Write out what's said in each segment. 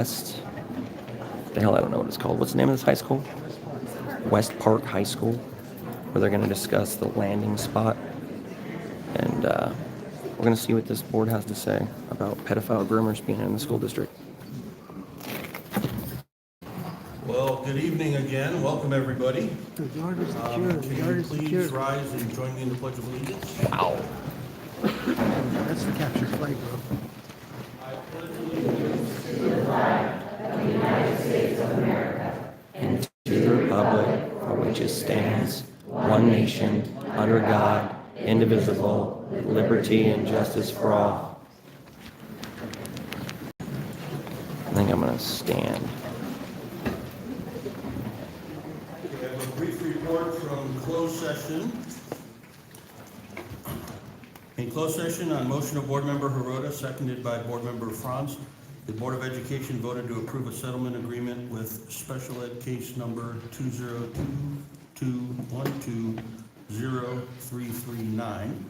West, the hell, I don't know what it's called. What's the name of this high school? West Park High School, where they're going to discuss the landing spot. And we're going to see what this board has to say about pedophile groomers being in the school district. Well, good evening again. Welcome, everybody. The yard is secure. The yard is Please secure. rise and join me in the Pledge of Allegiance. Wow. That's the captured flag, bro. To the republic for which it stands, one nation, under God, indivisible, with liberty and justice for all. I think I'm going to stand. We have a brief report from closed session. In closed session, on motion of Board Member Hirota, seconded by Board Member Franz, the Board of Education voted to approve a settlement agreement with special ed case number 20221203339.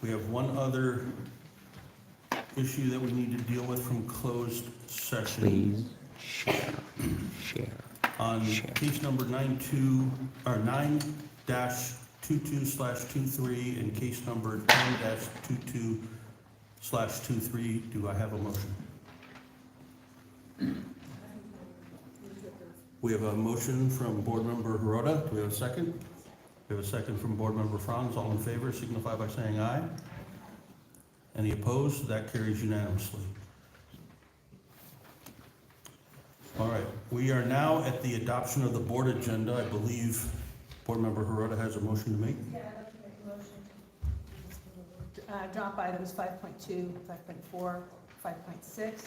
We have one other issue that we need to deal with from closed session. Please share. On case number 9-22/23 and case number 10-22/23, do I have a motion? We have a motion from Board Member Hirota. Do we have a second? We have a second from Board Member Franz. All in favor signify by saying aye. Any opposed? That carries unanimously. All right, we are now at the adoption of the board agenda. I believe Board Member Hirota has a motion to make. Yeah, I'd like to make a motion. Drop items 5.2, 5.4, 5.6.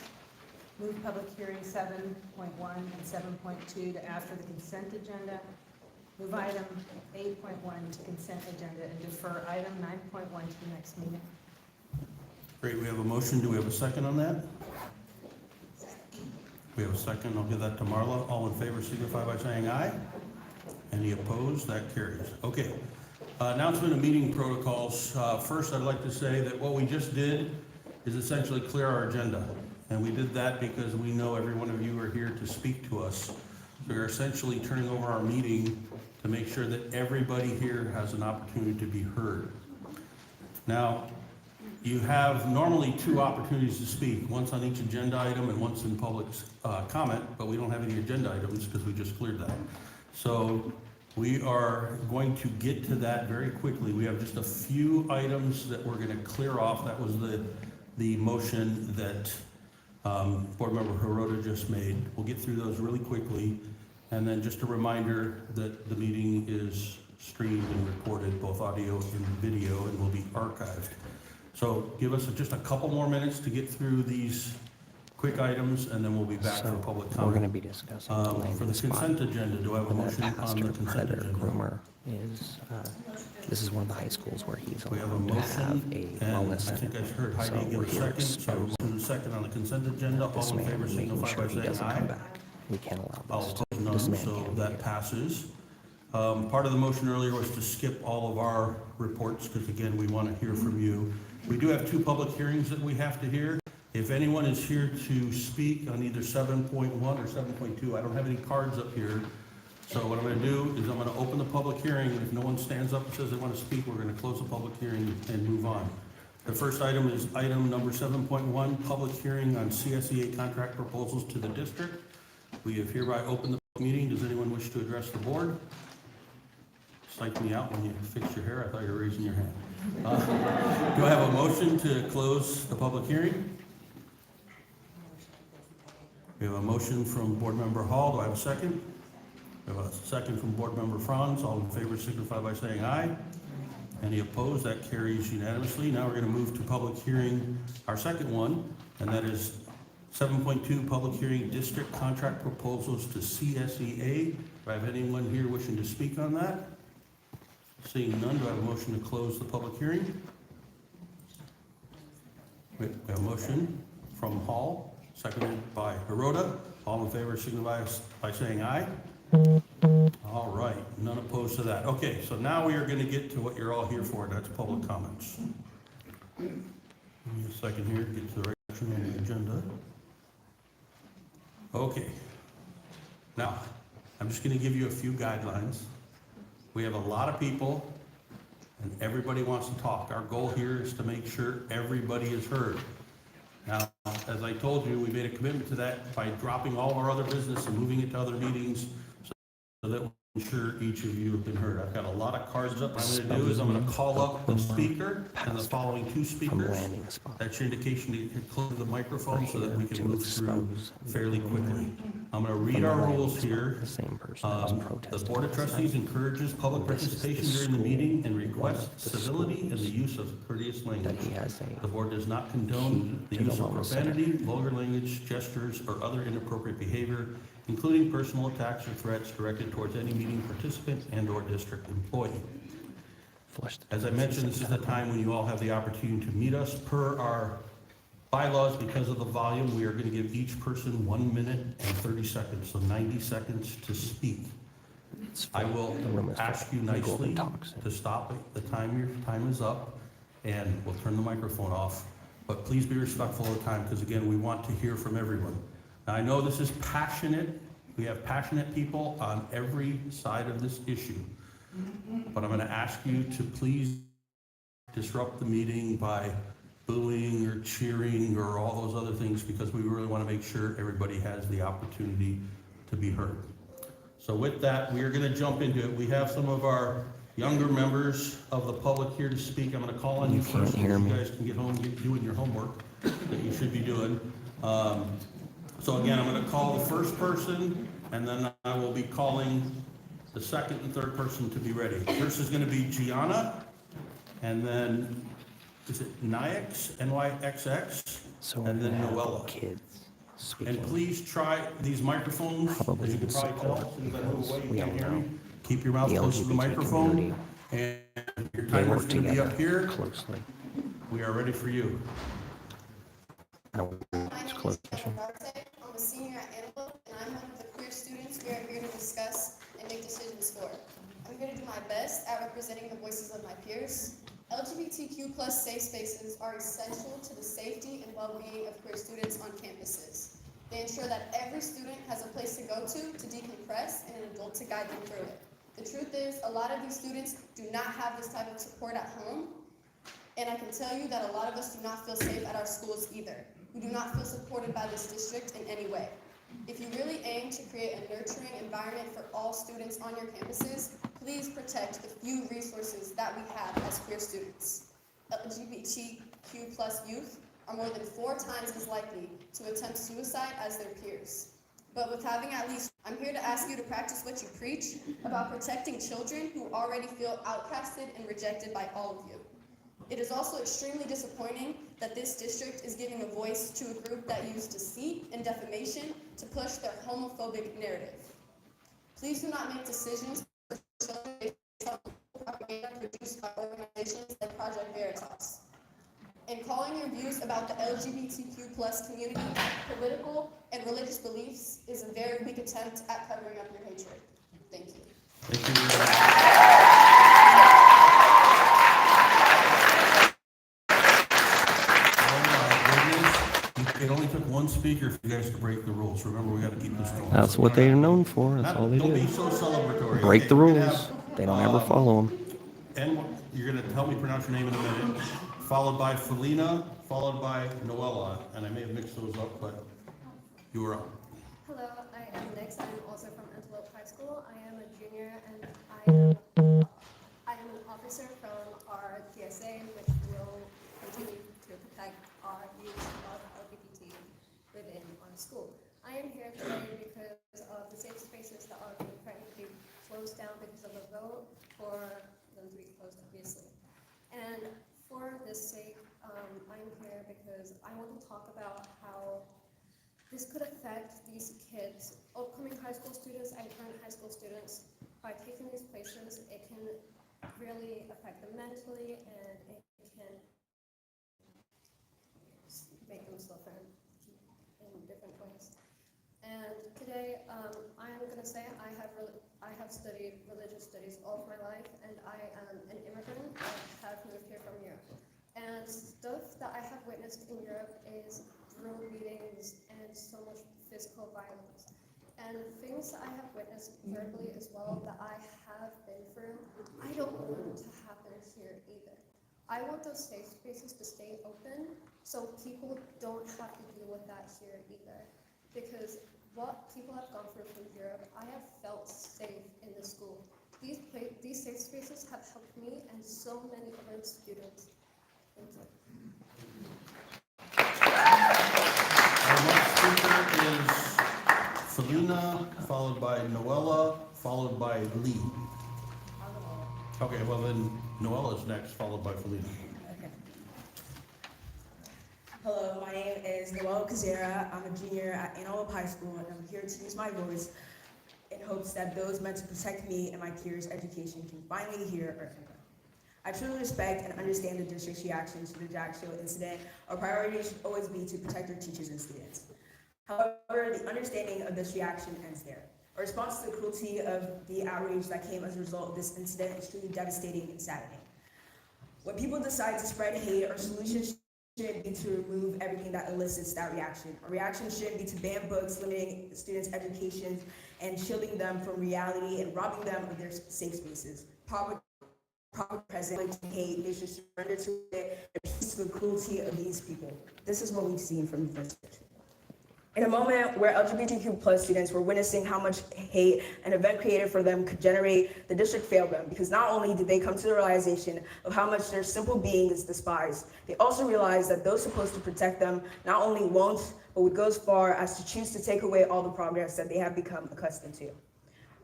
Move public hearing 7.1 and 7.2 to after the consent agenda. Move item 8.1 to consent agenda and defer item 9.1 to the next meeting. Great, we have a motion. Do we have a second on that? We have a second. I'll give that to Marla. All in favor signify by saying aye. Any opposed? That carries. Okay. Announcement of meeting protocols. First, I'd like to say that what we just did is essentially clear our agenda. And we did that because we know every one of you are here to speak to us. So we're essentially turning over our meeting to make sure that everybody here has an opportunity to be heard. Now, you have normally two opportunities to speak, once on each agenda item and once in public comment, but we don't have any agenda items because we just cleared that. So we are going to get to that very quickly. We have just a few items that we're going to clear off. That was the motion that Board Member Hirota just made. We'll get through those really quickly. And then just a reminder that the meeting is streamed and recorded, both audio and video, and will be archived. So give us just a couple more minutes to get through these quick items, and then we'll be back for public comment. We're going to be discussing the For landing the spot. consent agenda, do I have a And motion that on pastor, the consent predator, agenda? groomer is, this is one of the high schools where he's We have a allowed to have motion, a and wellness I center. think I heard So Heidi give we're a here second, so exposing motion and second on the consent agenda. this All in favor man, making signify sure by he saying doesn't aye. come back. We can't allow All this. opposed, This none, man so can't be that here. passes. Part of the motion earlier was to skip all of our reports, because again, we want to hear from you. We do have two public hearings that we have to hear. If anyone is here to speak on either 7.1 or 7.2, I don't have any cards up here. So what I'm going to do is I'm going to open the public hearing, and if no one stands up and says they want to speak, we're going to close the public hearing and move on. The first item is item number 7.1, public hearing on CSEA contract proposals to the district. We have hereby opened the meeting. Does anyone wish to address the board? Psych me out when you fix your hair. I thought you were raising your hand. Do I have a motion to close the public hearing? We have a motion from Board Member Hall. Do I have a second? We have a second from Board Member Franz. All in favor signify by saying aye. Any opposed? That carries unanimously. Now we're going to move to public hearing, our second one, and that is 7.2, public hearing district contract proposals to CSEA. Do I have anyone here wishing to speak on that? Seeing none, do I have a motion to close the public hearing? We have a motion from Hall, seconded by Hirota. All in favor signify by saying aye. All right, none opposed to that. Okay, so now we are going to get to what you're all here for. That's public comments. Give me a second here to get to the right action on the agenda. Okay. Now, I'm just gonna give you a few guidelines. We have a lot of people, and everybody wants to talk. Our goal here is to make sure everybody is heard. Now, as I told you, we made a commitment to that by dropping all our other business and moving it to other meetings so that we ensure each of you have been heard. I've got a lot of cards up. What I'm gonna do is I'm gonna call up the speaker and the following two From speakers. landing spot. That's your indication to close the microphone Right so that here we to can move through expose fairly quickly. I'm gonna read From the our landing rules spot, here. The same person that was The protesting. Board of Trustees encourages public This is the participation during the school, meeting and one requests of the civility and the schools use of courteous That language. he has The a board does not condone the to the use of wellness center. profanity, vulgar language, gestures, or other inappropriate behavior, including personal attacks or threats directed towards any meeting participant and/or district employee. flushed. As I mentioned, this is the time when you all have the opportunity to meet us. Per our bylaws, because of the volume, we are going to give each person 1 minute and 30 seconds, so 90 seconds to speak. It's full. I will The room is full. ask you We go up nicely and talk, so- to stop it the time your time is up, and we'll turn the microphone off. But please be respectful of the time, because again, we want to hear from everyone. Now, I know this is passionate. We have passionate people on every side of this issue. But I'm going to ask you to please disrupt the meeting by booing or cheering or all those other things, because we really want to make sure everybody has the opportunity to be heard. So with that, we are going to jump into it. We have some of our younger members of the public here to speak. I'm going to call on you You can't first, so hear you me. guys can get home and get doing your homework that you should be doing. So again, I'm going to call the first person, and then I will be calling the second and third person to be ready. First is going to be Gianna, and then, is it Nyx, Nyxx? So And then we're gonna have Noella. kids And speaking. please try these microphones, Probably as you can in probably tell, support as soon as I move because away, you we can't all hear know me. Keep your mouth the close to the LGBT microphone, community, and your they timer's work going to be up together here. closely. We are ready for you. Now, My it's name is closed Jenna session. Bartek. I'm a senior at Antelope, and I'm one of the queer students we are here to discuss and make decisions for. I'm going to do my best at representing the voices of my peers. LGBTQ plus safe spaces are essential to the safety and well-being of queer students on campuses. They ensure that every student has a place to go to decompress and an adult to guide them through it. The truth is, a lot of these students do not have this type of support at home, and I can tell you that a lot of us do not feel safe at our schools either. We do not feel supported by this district in any way. If you really aim to create a nurturing environment for all students on your campuses, please protect the few resources that we have as queer students. LGBTQ plus youth are more than 4 times as likely to attempt suicide as their peers. But with having at least, I'm here to ask you to practice what you preach about protecting children who already feel outcasted and rejected by all of you. It is also extremely disappointing that this district is giving a voice to a group that used deceit and defamation to push their homophobic narrative. Please do not make decisions for children based on propaganda produced by organizations like Project Veritas. And calling your views about the LGBTQ plus community political and religious beliefs is a very weak attempt at covering up your hatred. Thank you. Thank you. It only took one speaker for you guys to break the rules. Remember, we got to keep this going. That's what they're known for. That's all they Don't do. be so celebratory. Break Okay, the we're gonna rules. have, They don't ever follow them. And you're going to help me pronounce your name in a minute, followed by Felina, followed by Noella. And I may have mixed those up, but you were up. Hello, I am Nyx. I'm also from Antelope High School. I am a junior and I am an officer from our TSA, which will continue to protect our youth of LGBT within our school. I am here today because of the safe spaces that are being practically closed down because of a vote for them to be closed, obviously. And for this sake, I'm here because I want to talk about how this could affect these kids, upcoming high school students and current high school students. By taking these places, it can really affect them mentally, and it can make them suffer in different ways. And today, I am going to say I have studied religious studies all of my life, and I am an immigrant. I have moved here from Europe. And stuff that I have witnessed in Europe is brutal beatings and so much physical physical violence. And things I have witnessed verbally as well that I have been through, I don't want to happen here either. I want those safe spaces to stay open so people don't have to deal with that here either. Because what people have gone through from Europe, I have felt safe in the school. These safe spaces have helped me and so many other students. Thank you. Our next speaker is Felina, followed by Noella, followed by Lee. Okay, well then Noella's next, followed by Felina. Okay. Hello, my name is Noel Kazera. I'm a junior at Antelope High School, and I'm here to use my voice in hopes that those meant to protect me and my peers' education can finally hear our input. I truly respect and understand the district's reaction to the drag show incident. Our priority should always be to protect our teachers and students. However, the understanding of this reaction ends there. Our response to the cruelty of the outrage that came as a result of this incident is truly devastating and saddening. When people decide to spread hate, our solution shouldn't be to remove everything that elicits that reaction. Our reaction shouldn't be to ban books, limiting students' education, and shielding them from reality and robbing them of their safe spaces. Proper present hate, they should surrender to it and peace to the cruelty of these people. This is what we've seen from the district. In a moment where LGBTQ+ students were witnessing how much hate an event created for them could generate, the district failed them because not only did they come to the realization of how much their simple being is despised, they also realized that those supposed to protect them not only won't, but would go as far as to choose to take away all the progress that they have become accustomed to.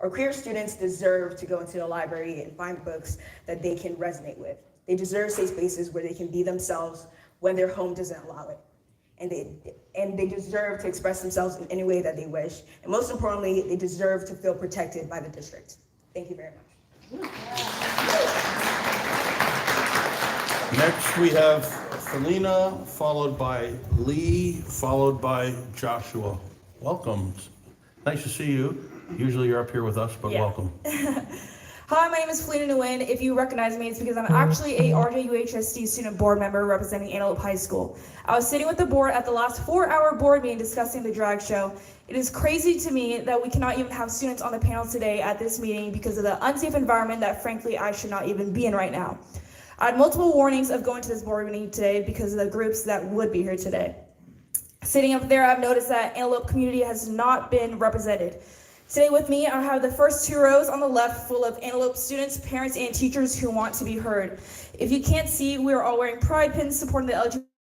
Our queer students deserve to go into the library and find books that they can resonate with. They deserve safe spaces where they can be themselves when their home doesn't allow it. And they deserve to express themselves in any way that they wish. And most importantly, they deserve to feel protected by the district. Thank you very much. Next, we have Felina, followed by Lee, followed by Joshua. Welcome. Nice to see you. Usually you're up here with us, but Yeah. welcome. Hi, my name is Felina Nguyen. If you recognize me, it's because I'm actually a RJUHSD student board member representing Antelope High School. I was sitting with the board at the last 4-hour board meeting discussing the drag show. It is crazy to me that we cannot even have students on the panel today at this meeting because of the unsafe environment that frankly I should not even be in right now. I had multiple warnings of going to this board meeting today because of the groups that would be here today. Sitting up there, I've noticed that Antelope community has not been represented. Today with me, I have the first 2 rows on the left full of Antelope students, parents, and teachers who want to be heard. If you can't see, we are all wearing pride pins supporting the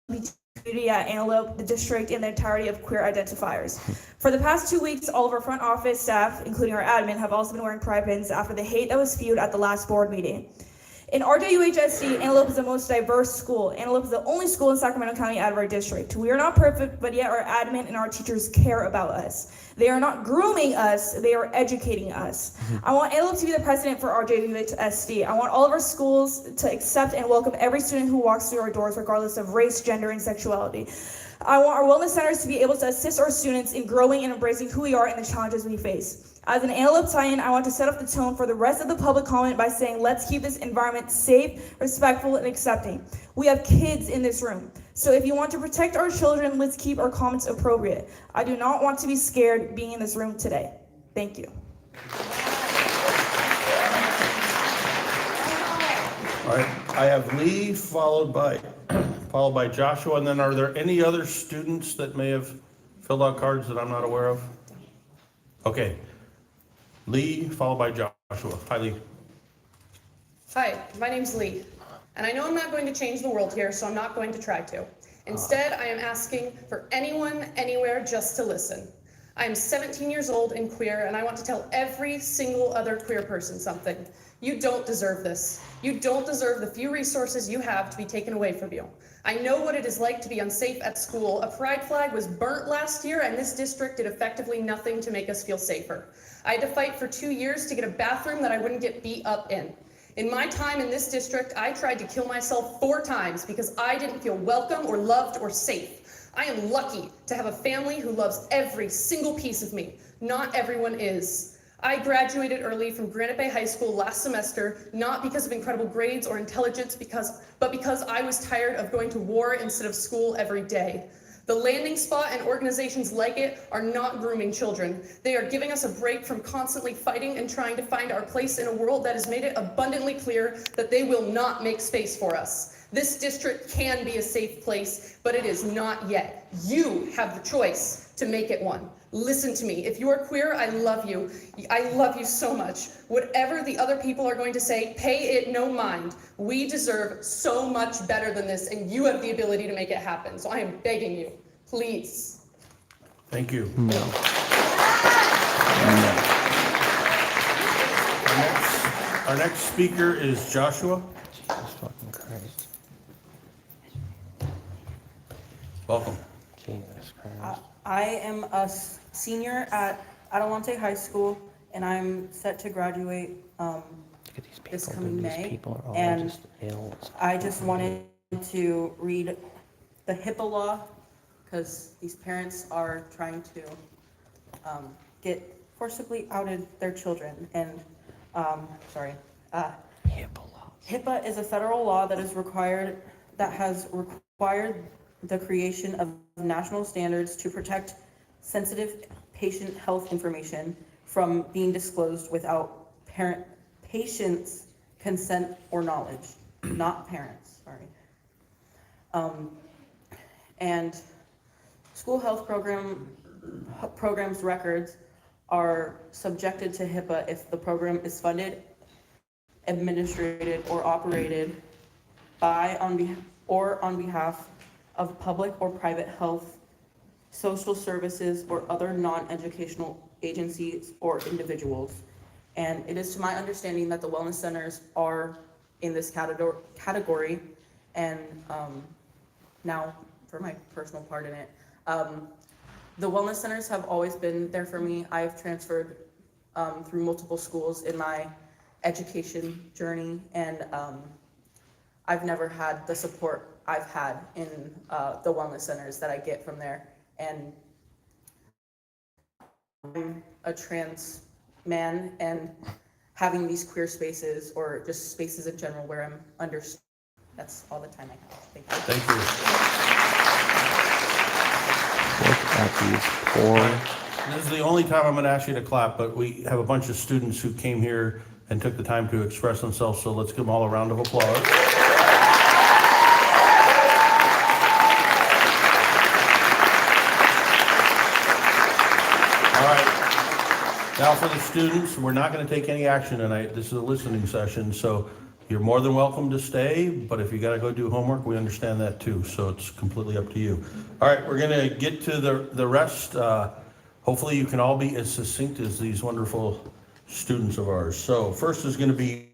LGBT community at Antelope, the district, and the entirety of queer identifiers. For the past 2 weeks, all of our front office staff, including our admin, have also been wearing pride pins after the hate that was spewed at the last board meeting. In RJUHSD, Antelope is the most diverse school. Antelope is the only school in Sacramento County out of our district. We are not perfect, but yet our admin and our teachers care about us. They are not grooming us, they are educating us. I want Antelope to be the precedent for RJUHSD. I want all of our schools to accept and welcome every student who walks through our doors, regardless of race, gender, and sexuality. I want our wellness centers to be able to assist our students in growing and embracing who we are and the challenges we face. As an Antelope Titan, I want to set up the tone for the rest of the public comment by saying, let's keep this environment safe, respectful, and accepting. We have kids in this room. So if you want to protect our children, let's keep our comments appropriate. I do not want to be scared being in this room today. Thank you. All right, I have Lee, followed by Joshua, and then are there any other students that may have filled out cards that I'm not aware of? Okay, Lee, followed by Joshua. Hi, Lee. Hi, my name's Lee, and I know I'm not going to change the world here, so I'm not going to try to. Instead, I am asking for anyone, anywhere, just to listen. I am 17 years old and queer, and I want to tell every single other queer person something. You don't deserve this. You don't deserve the few resources you have to be taken away from you. I know what it is like to be unsafe at school. A pride flag was burnt last year, and this district did effectively nothing to make us feel safer. I had to fight for 2 years to get a bathroom that I wouldn't get beat up in. In my time in this district, I tried to kill myself 4 times because I didn't feel welcome or loved or safe. I am lucky to have a family who loves every single piece of me. Not everyone is. I graduated early from Granite Bay High School last semester, not because of incredible grades or intelligence, but because I was tired of going to war instead of school every day. The Landing Spot and organizations like it are not grooming children. They are giving us a break from constantly fighting and trying to find our place in a world that has made it abundantly clear that they will not make space for us. This district can be a safe place, but it is not yet. You have the choice to make it one. Listen to me. If you are queer, I love you. I love you so much. Whatever the other people are going to say, pay it no mind. We deserve so much better than this, and you have the ability to make it happen. So I am begging you, please. Thank you. No. Our next speaker is Joshua. Jesus fucking Christ. Welcome. Jesus Christ. I am a senior at Adelante High School, and I'm set to graduate Look at these people. this dude. coming These May. people are all And just ill. I just wanted to read the HIPAA law, because these parents are trying to get forcibly outed their children. And, HIPAA law. HIPAA is a federal law that has required the creation of national standards to protect sensitive patient health information from being disclosed without patients' consent or knowledge, not parents, sorry. And school health programs records are subjected to HIPAA if the program is funded, administrated, or operated by, on behalf of public or private health, social services, or other non-educational agencies or individuals. And it is to my understanding that the wellness centers are in this category. And now for my personal part in it. The wellness centers have always been there for me. I've transferred through multiple schools in my education journey, and I've never had the support I've had in the wellness centers that I get from there. And I'm a trans man, and having these queer spaces, or just spaces in general where I'm understood, that's all the time I have. Thank you. Thank you. Look at these poor. This is the only time I'm going to ask you to clap, but we have a bunch of students who came here and took the time to express themselves, so let's give them all a round of applause. All right. Now for the students, we're not going to take any action tonight. This is a listening session, so you're more than welcome to stay, but if you got to go do homework, we understand that too, so it's completely up to you. All right, we're going to get to the rest. Hopefully you can all be as succinct as these wonderful students of ours. So first is going to be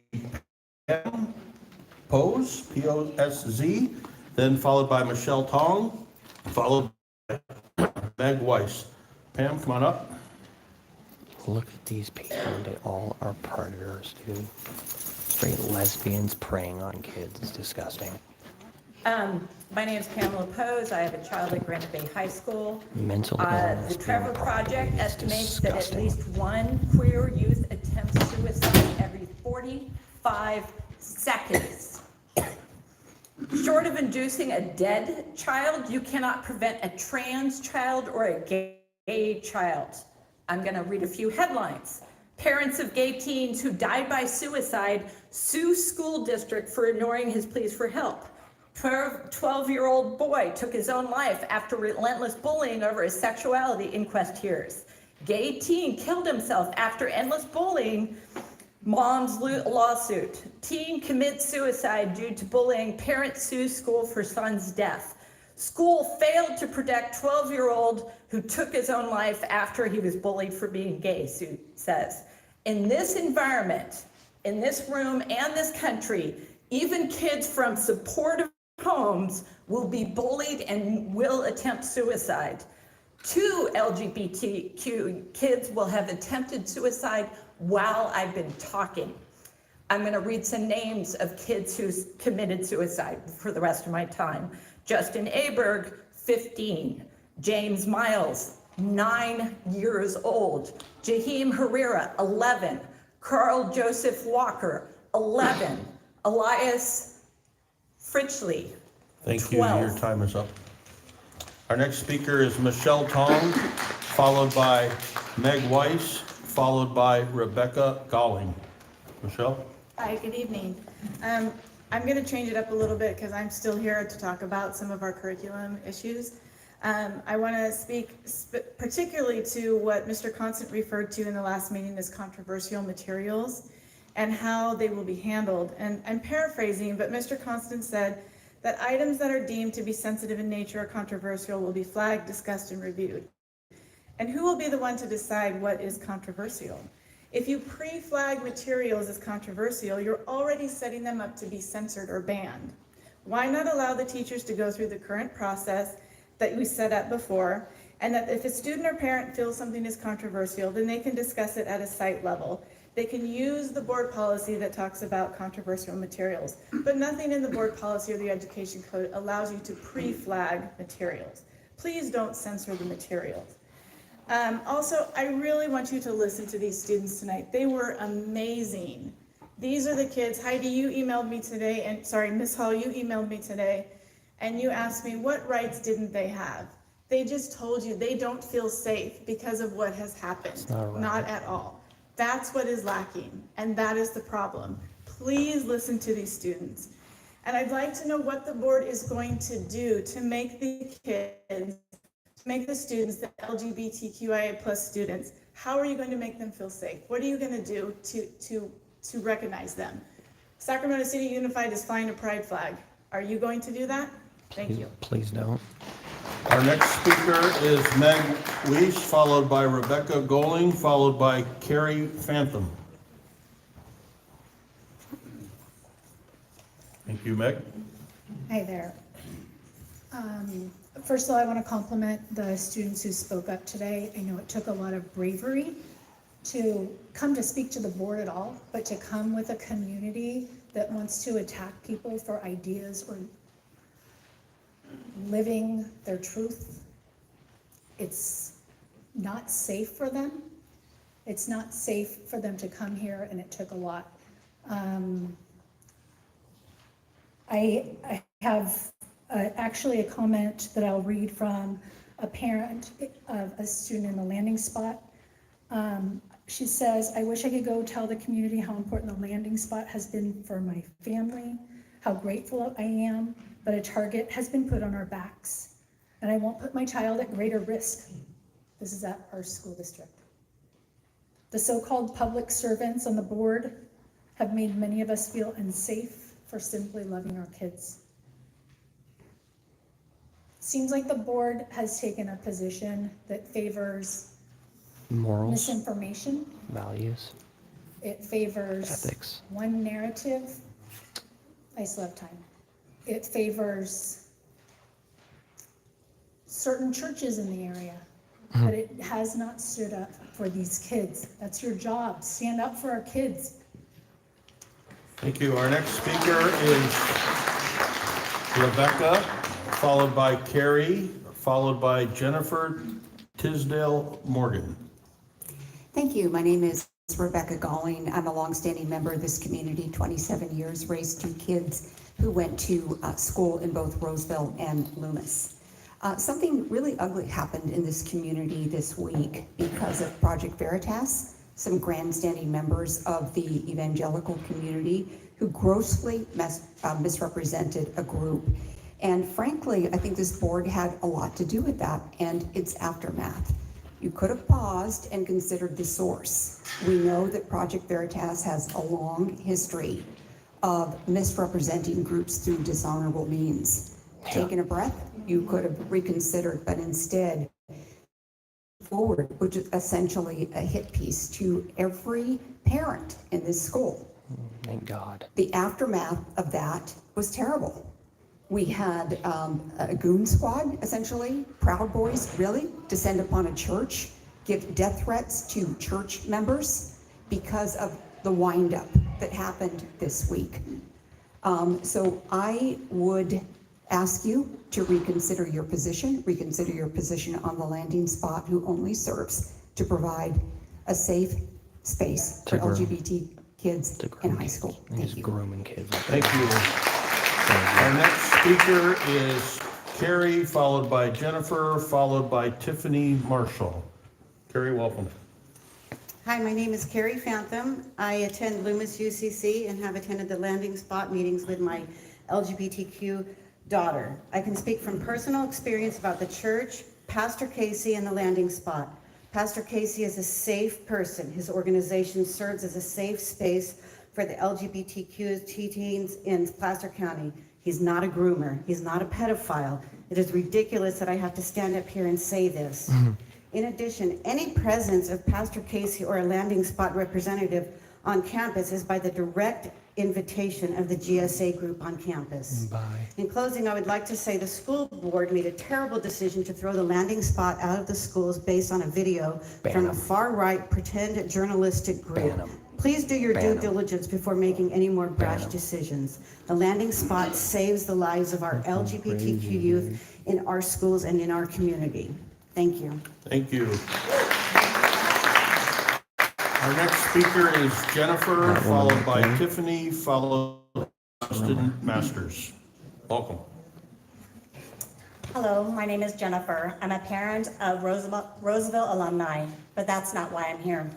Pam Pose, P-O-S-Z, then followed by Michelle Tong, followed by Meg Weiss. Pam, come on up. Look at these people. They all are predators, dude. Straight lesbians preying on kids. It's disgusting. My name is Pamela Pose. I have a child at Granite Bay High School. Mental illness. The Trevor Project is estimates that at disgusting. least one queer youth attempts suicide every 45 seconds. Short of inducing a dead child, you cannot prevent a trans child or a gay child. I'm going to read a few headlines. Parents of gay teens who died by suicide sue school district for ignoring his pleas for help. 12-year-old boy took his own life after relentless bullying over his sexuality, inquest hears. Gay teen killed himself after endless bullying, mom's lawsuit. Teen commits suicide due to bullying, parent sues school for son's death. School failed to protect 12-year-old who took his own life after he was bullied for being gay, suit says. In this environment, in this room and this country, even kids from supportive homes will be bullied and will attempt suicide. 2 LGBTQ kids will have attempted suicide while I've been talking. I'm going to read some names of kids who committed suicide for the rest of my time. Justin Aberg, 15. James Miles, 9 years old. Jaheim Herrera, 11. Carl Joseph Walker, 11. Elias Fritchley, Thank 12. you, your time is up. Our next speaker is Michelle Tong, followed by Meg Weiss, followed by Rebecca Galling. Michelle? Hi, good evening. I'm going to change it up a little bit because I'm still here to talk about some of our curriculum issues. I want to speak particularly to what Mr. Constant referred to in the last meeting as controversial materials and how they will be handled. And I'm paraphrasing, but Mr. Constant said that items that are deemed to be sensitive in nature or controversial will be flagged, discussed, and reviewed. And who will be the one to decide what is controversial? If you pre-flag materials as controversial, you're already setting them up to be censored or banned. Why not allow the teachers to go through the current process that we set up before, and that if a student or parent feels something is controversial, then they can discuss it at a site level. They can use the board policy that talks about controversial materials, but nothing in the board policy or the education code allows you to pre-flag materials. Please don't censor the materials. Also, I really want you to listen to these students tonight. They were amazing. These are the kids. Heidi, you emailed me today, and sorry, Miss Hall, you emailed me today, and you asked me what rights didn't they have. They just told you they don't feel safe because of what has happened. Not at all. That's what is lacking, and that is the problem. Please listen to these students. And I'd like to know what the board is going to do to make the kids, to make the students, the LGBTQIA plus students, how are you going to make them feel safe? What are you going to do to recognize them? Sacramento City Unified is flying a pride flag. Are you going to do that? Thank you. Please don't. Our next speaker is Meg Weiss, followed by Rebecca Galling, followed by Carrie Phantom. Thank you, Meg. Hi there. First of all, I want to compliment the students who spoke up today. I know it took a lot of bravery to come to speak to the board at all, but to come with a community that wants to attack people for ideas or living their truth. It's not safe for them. It's not safe for them to come here, and it took a lot. I have actually a comment that I'll read from a parent of a student in the landing spot. She says, I wish I could go tell the community how important the landing spot has been for my family, how grateful I am, but a target has been put on our backs, and I won't put my child at greater risk. This is at our school district. The so-called public servants on the board have made many of us feel unsafe for simply loving our kids. Seems like the board has taken a position that favors Morals, misinformation. values, It favors ethics. one narrative. I still have time. It favors certain churches in the area, but it has not stood up for these kids. That's your job. Stand up for our kids. Thank you. Our next speaker is Rebecca, followed by Carrie, followed by Jennifer Tisdale Morgan. Thank you. My name is Rebecca Galling. I'm a longstanding member of this community, 27 years, raised two kids who went to school in both Roseville and Loomis. Something really ugly happened in this community this week because of Project Veritas. Some grandstanding members of the evangelical community who grossly misrepresented a group. And frankly, I think this board had a lot to do with that and its aftermath. You could have paused and considered the source. We know that Project Veritas has a long history of misrepresenting groups through dishonorable means. Taking a breath, you could have reconsidered, but instead forward, which is essentially a hit piece to every parent in this school. Thank God. The aftermath of that was terrible. We had a goon squad, essentially, Proud Boys, really, descend upon a church, give death threats to church members because of the windup that happened this week. So I would ask you to reconsider your position on the landing spot who only serves to provide a safe space for LGBT kids in high school. Thank you. Grooming kids. Thank you. Our next speaker is Carrie, followed by Jennifer, followed by Tiffany Marshall. Carrie, welcome. Hi, my name is Carrie Phantom. I attend Loomis UCC and have attended the landing spot meetings with my LGBTQ daughter. I can speak from personal experience about the church, Pastor Casey, and the landing spot. Pastor Casey is a safe person. His organization serves as a safe space for the LGBTQ teens in Placer County. He's not a groomer. He's not a pedophile. It is ridiculous that I have to stand up here and say this. In addition, any presence of Pastor Casey or a landing spot representative on campus is by the direct invitation of the GSA group on campus. In closing, I would like to say the school board made a terrible decision to throw the landing spot out of the schools based on a video from a far-right pretend journalistic group. Please do your due diligence before making any more brash decisions. The landing spot saves the lives of our LGBTQ youth in our schools and in our community. Thank you. Thank you. Our next speaker is Jennifer, followed by Tiffany, followed by Justin Masters. Welcome. Hello, my name is Jennifer. I'm a parent of Roosevelt alumni, but that's not why I'm here.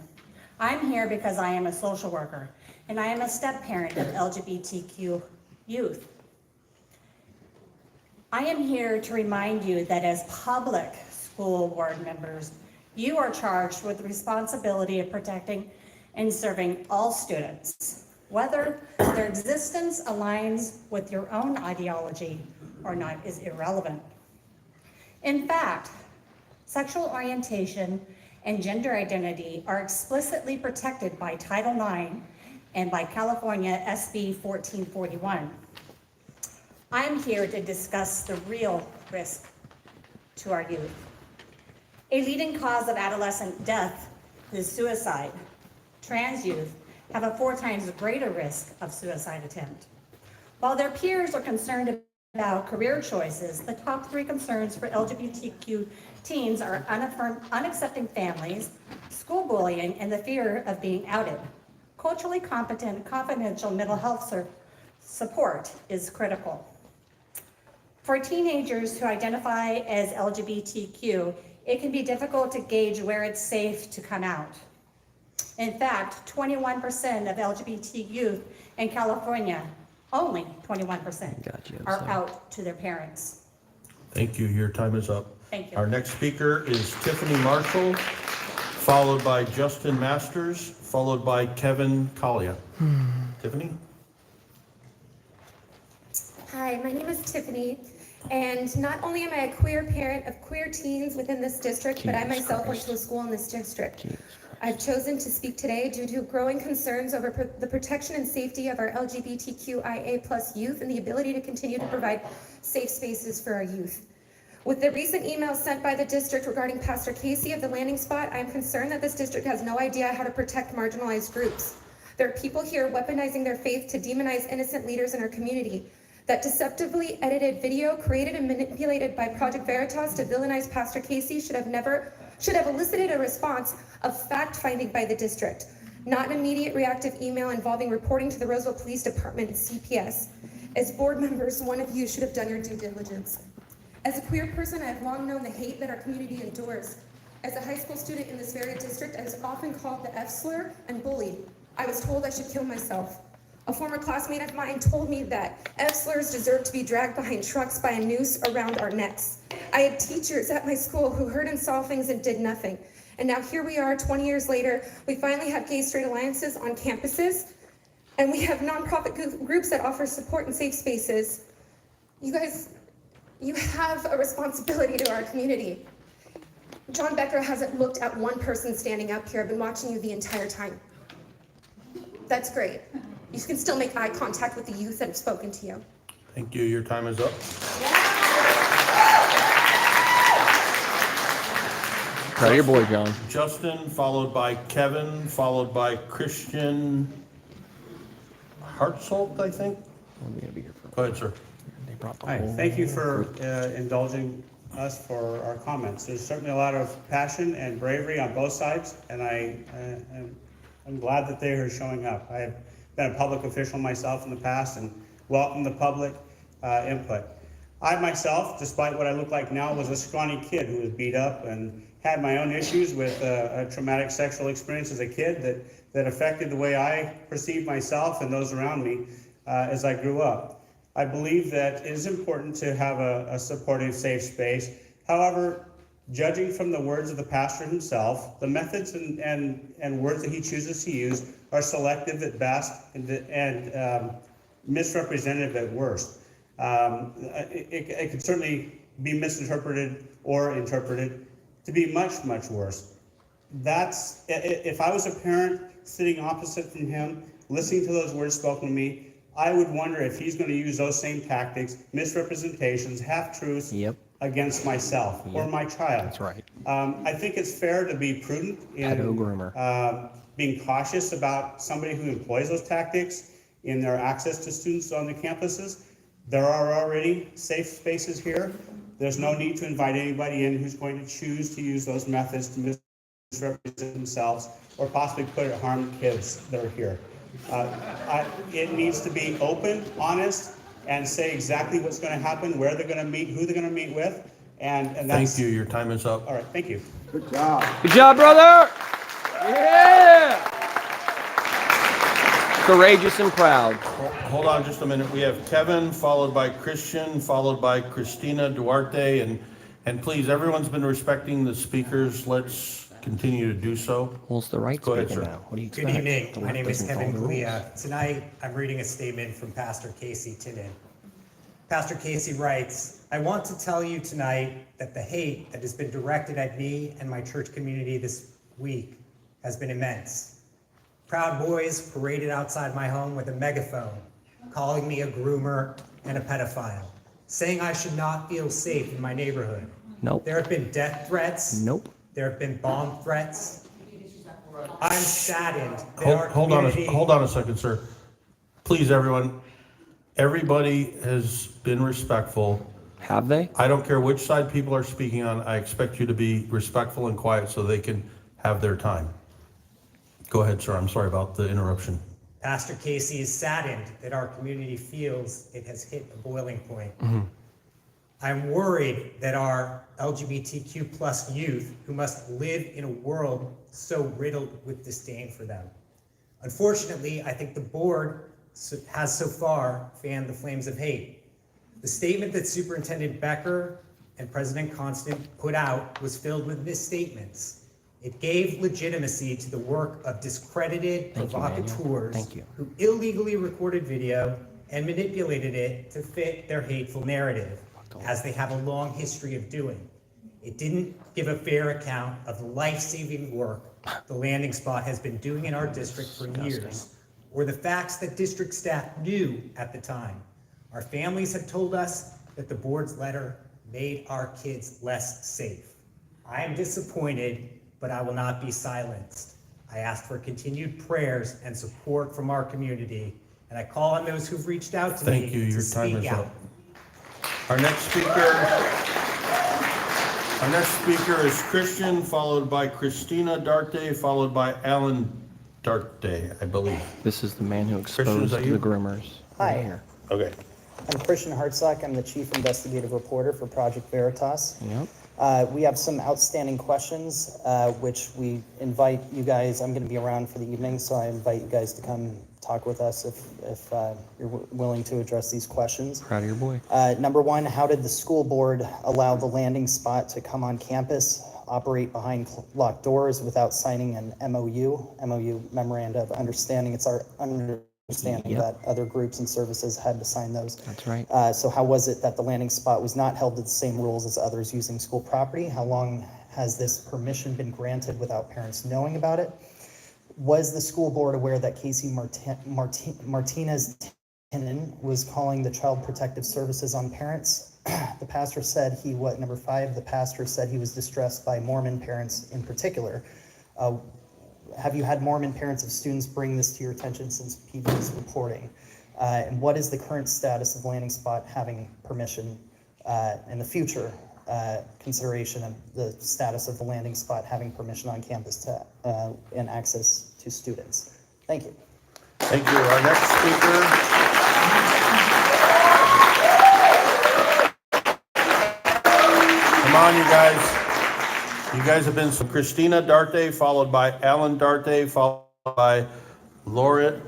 I'm here because I am a social worker, and I am a step-parent of LGBTQ youth. I am here to remind you that as public school board members, you are charged with the responsibility of protecting and serving all students, whether their existence aligns with your own ideology or not is irrelevant. In fact, sexual orientation and gender identity are explicitly protected by Title IX and by California SB 1441. I'm here to discuss the real risk to our youth. A leading cause of adolescent death is suicide. Trans youth have a 4 times greater risk of suicide attempt. While their peers are concerned about career choices, the top 3 concerns for LGBTQ teens are unaccepting families, school bullying, and the fear of being outed. Culturally competent, confidential mental health support is critical. For teenagers who identify as LGBTQ, it can be difficult to gauge where it's safe to come out. In fact, 21% of LGBT youth in California, only 21%, are out to their parents. Thank you. Your time is up. Thank you. Our next speaker is Tiffany Marshall, followed by Justin Masters, followed by Kevin Collier. Tiffany? Hi, my name is Tiffany, and not only am I a queer parent of queer teens within this district, but I myself went to a school in this district. I've chosen to speak today due to growing concerns over the protection and safety of our LGBTQIA+ youth and the ability to continue to provide safe spaces for our youth. With the recent email sent by the district regarding Pastor Casey of the landing spot, I am concerned that this district has no idea how to protect marginalized groups. There are people here weaponizing their faith to demonize innocent leaders in our community. That deceptively edited video created and manipulated by Project Veritas to villainize Pastor Casey should have elicited a response of fact-finding by the district, not an immediate reactive email involving reporting to the Roseville Police Department and CPS. As board members, one of you should have done your due diligence. As a queer person, I have long known the hate that our community endures. As a high school student in this very district, I was often called the F-slur and bullied. I was told I should kill myself. A former classmate of mine told me that F-slurs deserve to be dragged behind trucks by a noose around our necks. I had teachers at my school who heard and saw things and did nothing. And now here we are, 20 years later, we finally have gay-straight alliances on campuses, and we have nonprofit groups that offer support and safe spaces. You guys, you have a responsibility to our community. John Becker hasn't looked at one person standing up here. I've been watching you the entire time. That's great. You can still make eye contact with the youth that have spoken to you. Thank you. Your time is up. Proud of your boy, John. Justin, followed by Kevin, followed by Christian Hartsolt, I think. Go ahead, sir. Hi, thank you for indulging us for our comments. There's certainly a lot of passion and bravery on both sides, and I'm glad that they are showing up. I have been a public official myself in the past and welcome the public input. I myself, despite what I look like now, was a scrawny kid who was beat up and had my own issues with a traumatic sexual experience as a kid that affected the way I perceived myself and those around me as I grew up. I believe that it is important to have a supportive, safe space. However, judging from the words of the pastor himself, the methods and words that he chooses to use are selective at best and misrepresentative at worst. It could certainly be misinterpreted or interpreted to be much, much worse. That's, if I was a parent sitting opposite from him, listening to those words spoken to me, I would wonder if he's going to use those same tactics, misrepresentations, half-truths against myself or my child. That's right. I think it's fair to be prudent in being cautious about somebody who employs those tactics in their access to students on the campuses. There are already safe spaces here. There's no need to invite anybody in who's going to choose to use those methods to misrepresent themselves or possibly put at harm kids that are here. It needs to be open, honest, and say exactly what's going to happen, where they're going to meet, who they're going to meet with, and that's... Thank you, your time is up. All right, thank you. Good job. Good job, brother! Yeah! Courageous and proud. Hold on just a minute. We have Kevin, followed by Christian, followed by Christina Duarte, and please, everyone's been respecting the speakers. Let's continue to do so. Well, it's the right Go ahead, speaker sir. now. What do you expect? Good evening. The My left name is doesn't Kevin follow the rules. Glia. Tonight, I'm reading a statement from Pastor Casey Tinnen. Pastor Casey writes, I want to tell you tonight that the hate that has been directed at me and my church community this week has been immense. Proud Boys paraded outside my home with a megaphone, calling me a groomer and a pedophile, saying I should not feel safe in my neighborhood. Nope. There have been death threats. Nope. There have been bomb threats. I'm saddened that our Hold community... on a second, sir. Please, everyone, everybody has been respectful. Have they? I don't care which side people are speaking on. I expect you to be respectful and quiet so they can have their time. Go ahead, sir. I'm sorry about the interruption. Pastor Casey is saddened that our community feels it has hit a boiling point. I'm worried that our LGBTQ plus youth who must live in a world so riddled with disdain for them. Unfortunately, I think the board has so far fanned the flames of hate. The statement that Superintendent Becker and President Constant put out was filled with misstatements. It gave legitimacy to the work of discredited provocateurs who illegally recorded video and manipulated it to fit their hateful narrative, as they have a long history of doing. It didn't give a fair account of the life-saving work the landing spot has been doing in our district for years, or the facts that district staff knew at the time. Our families have told us that the board's letter made our kids less safe. I am disappointed, but I will not be silenced. I ask for continued prayers and support from our community, and I call on those who've reached out to me Thank you. Your to time speak is out. up. Our next speaker is Christian, followed by Christina Duarte, followed by Alan Duarte, I believe. This is the man who Christian, is exposed that the you? groomers. Hi. Here. Okay. I'm Christian Hartsock. I'm the Chief Investigative Reporter for Project Veritas. Yep. We have some outstanding questions, which we invite you guys, I'm going to be around for the evening, so I invite you guys to come talk with us if you're willing to address these questions. Proud of your boy. Number one, how did the school board allow the landing spot to come on campus, operate behind locked doors without signing an MOU, Memoranda of Understanding? It's our understanding that other groups and services had to sign those. That's right. So how was it that the landing spot was not held to the same rules as others using school property? How long has this permission been granted without parents knowing about it? Was the school board aware that Casey Martinez Tinnen was calling the Child Protective Services on parents? The pastor said number 5, the pastor said he was distressed by Mormon parents in particular. Have you had Mormon parents of students bring this to your attention since PB's reporting? And what is the current status of landing spot having permission in the future consideration of the status of the landing spot having permission on campus to and access to students? Thank you. Thank you. Our next speaker Come on, you guys. You guys have been Christina Darte, followed by Alan Darte, followed by Lori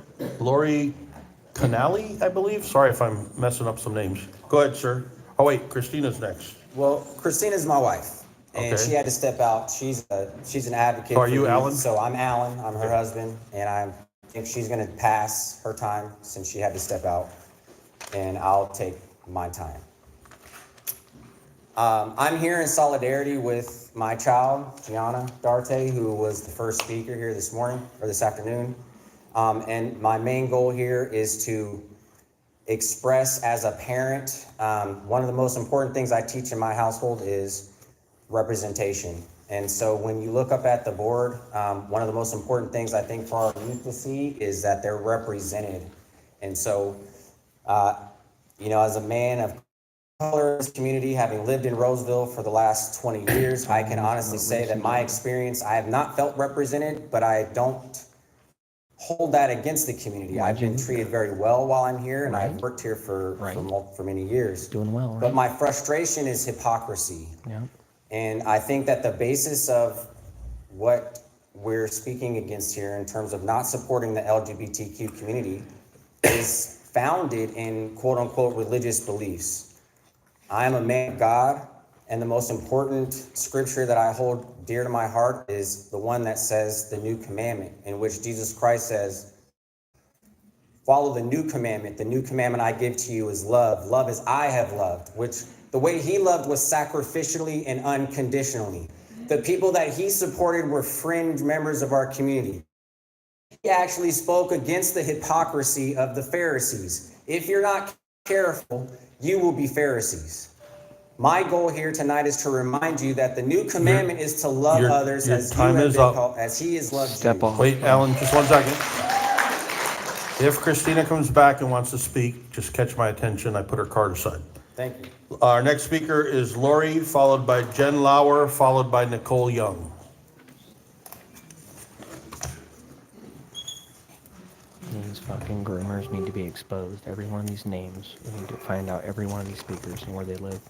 Canali, I believe. Sorry if I'm messing up some names. Go ahead, sir. Oh, wait, Christina's next. Well, Christina's my wife, and Okay. she had to step out. She's an advocate. So are for you youth. Alan? So I'm Alan. I'm her husband, and I think she's going to pass her time since she had to step out, and I'll take my time. I'm here in solidarity with my child, Gianna Darte, who was the first speaker here this morning or this afternoon. And my main goal here is to express as a parent, one of the most important things I teach in my household is representation. And so when you look up at the board, one of the most important things I think for our youth to see is that they're represented. And so, as a man of color in this community, having lived in Roseville for the last 20 years, I can honestly say that my experience, I have not felt represented, but I don't hold that against the community. I've been treated very well while I'm here, and I've worked here for many years. Doing well, right? But my frustration is hypocrisy. Yeah. And I think that the basis of what we're speaking against here in terms of not supporting the LGBTQ community is founded in quote unquote religious beliefs. I am a man of God, and the most important scripture that I hold dear to my heart is the one that says the new commandment, in which Jesus Christ says, follow the new commandment. The new commandment I give to you is love. Love as I have loved, which the way he loved was sacrificially and unconditionally. The people that he supported were fringe members of our community. He actually spoke against the hypocrisy of the Pharisees. If you're not careful, you will be Pharisees. My goal here tonight is to remind you that the new commandment is to love others your as time you have is been up. called, as he has loved Step you. off. Wait, Alan, just 1 second. If Christina comes back and wants to speak, just catch my attention. I put her card aside. Thank you. Our next speaker is Lori, followed by Jen Lauer, followed by Nicole Young. These fucking groomers need to be exposed. Every one of these names. We need to find out every one of these speakers and where they live.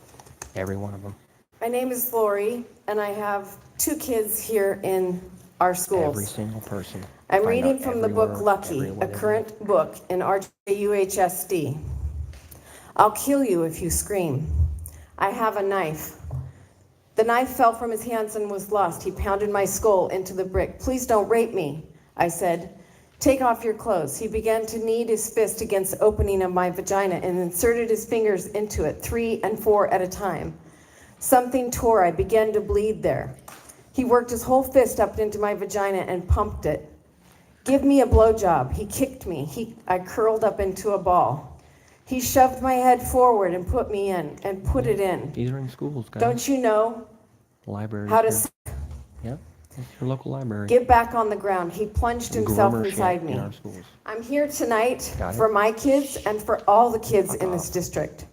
Every one of them. My name is Lori, and I have 2 kids here in our schools. Every single person. I'm Find reading out from the book everywhere, Lucky, everywhere a they current book in RJUHSD. I'll kill you if you scream. I have a knife. The knife fell from his hands and was lost. He pounded my skull into the brick. Please don't rape me, I said. Take off your clothes. He began to knead his fist against the opening of my vagina and inserted his fingers into it, 3 and 4 at a time. Something tore. I began to bleed there. He worked his whole fist up into my vagina and pumped it. Give me a blowjob. He kicked me. I curled up into a ball. He shoved my head forward and put me in and put it in. These are in schools, guys. Don't you know Libraries. how to Yep. It's your local library. get back on the ground? He plunged himself Groomer shit inside me. in our schools. I'm here tonight Got it. for my kids and for all the kids in this district.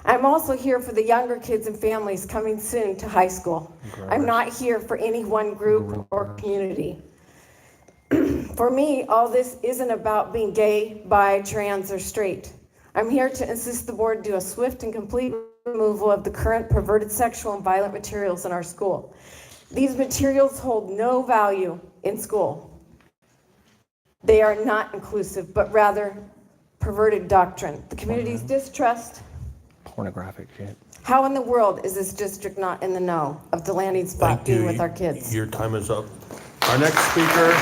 I'm also here for the younger kids and families coming soon to high school. I'm not here for any one group or community. For me, all this isn't about being gay, bi, trans, or straight. I'm here to insist the board do a swift and complete removal of the current perverted sexual and violent materials in our school. These materials hold no value in school. They are not inclusive, but rather perverted doctrine. The community's distrust. Pornographic shit. How in the world is this district not in the know of the landing spot being with our kids? Your time is up. Our next speaker.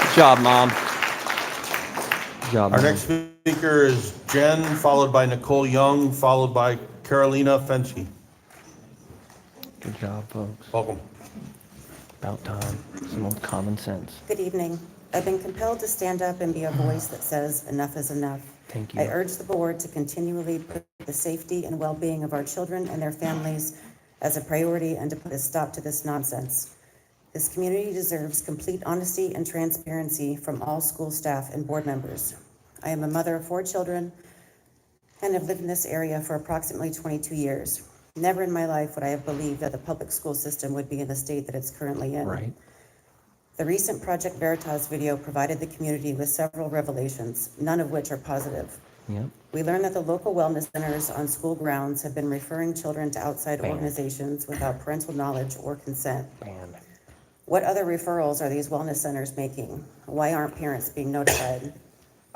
Good job, Mom. Good job, Our Mom. next speaker is Jen, followed by Nicole Young, followed by Carolina Fensky. Good job, folks. Welcome. About time. Some old common sense. Good evening. I've been compelled to stand up and be a voice that says enough is enough. Thank you. I urge the board to continually put the safety and well-being of our children and their families as a priority and to put a stop to this nonsense. This community deserves complete honesty and transparency from all school staff and board members. I am a mother of 4 children and have lived in this area for approximately 22 years. Never in my life would I have believed that the public school system would be in the state that it's currently in. Right. The recent Project Veritas video provided the community with several revelations, none of which are positive. Yep. We learned that the local wellness centers on school grounds have been referring children to outside Banned. organizations without parental knowledge or consent. Banned. What other referrals are these wellness centers making? Why aren't parents being notified?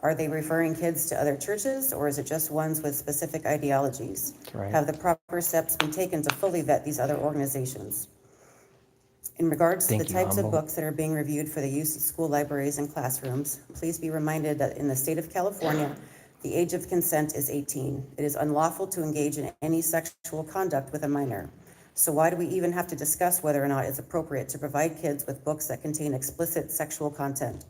Are they referring kids to other churches, or is it just ones with specific ideologies? That's right. Have the proper steps been taken to fully vet these other organizations? In regards to Thank the you, types of Humble. books that are being reviewed for the use of school libraries and classrooms, please be reminded that in the state of California, the age of consent is 18. It is unlawful to engage in any sexual conduct with a minor. So why do we even have to discuss whether or not it's appropriate to provide kids with books that contain explicit sexual content?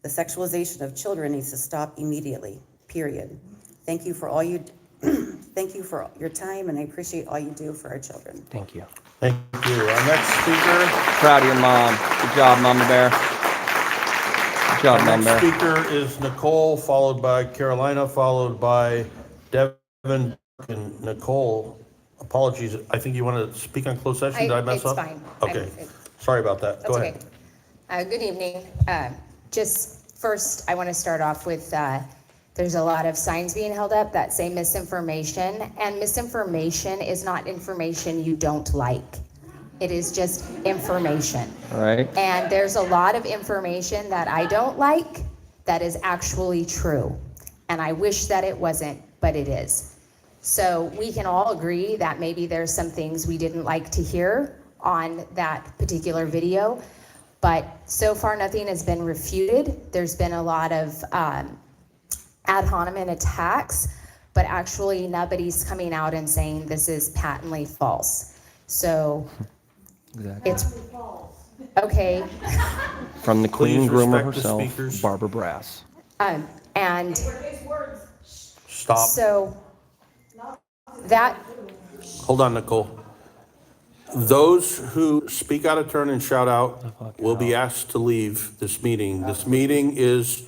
The sexualization of children needs to stop immediately, period. Thank you for all you, thank you for your time, and I appreciate all you do for our children. Thank you. Thank you. Our next speaker. Proud of your mom. Good job, Mama Bear. Good job, Our Mama next Bear. speaker is Nicole, followed by Carolina, followed by Devin and Nicole. Apologies. I think you want to speak on closed session. Did I mess It's up? fine. Okay. Sorry about that. Go That's ahead. okay. Good evening. Just first, I want to start off with, there's a lot of signs being held up that say misinformation, and misinformation is not information you don't like. It is just information. All right. And there's a lot of information that I don't like that is actually true. And I wish that it wasn't, but it is. So we can all agree that maybe there's some things we didn't like to hear on that particular video, but so far nothing has been refuted. There's been a lot of ad hominem attacks, but actually nobody's coming out and saying this is patently false. So Exactly. it's okay. From the Queen Please Groomer respect the herself, speakers. Barbara Brass. And Stop. so that Hold on, Nicole. Those who speak out of turn and shout out will be asked to leave this meeting. This meeting is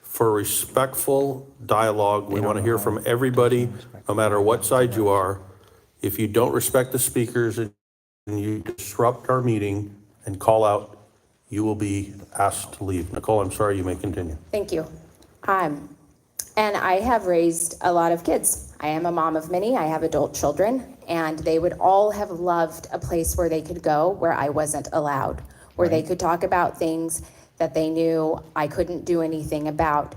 for respectful dialogue. We want to hear from everybody, no matter what side you are. If you don't respect the speakers and you disrupt our meeting and call out, you will be asked to leave. Nicole, I'm sorry, you may continue. Thank you. And I have raised a lot of kids. I am a mom of many. I have adult children, and they would all have loved a place where they could go where I wasn't allowed, where they could talk about things that they knew I couldn't do anything about.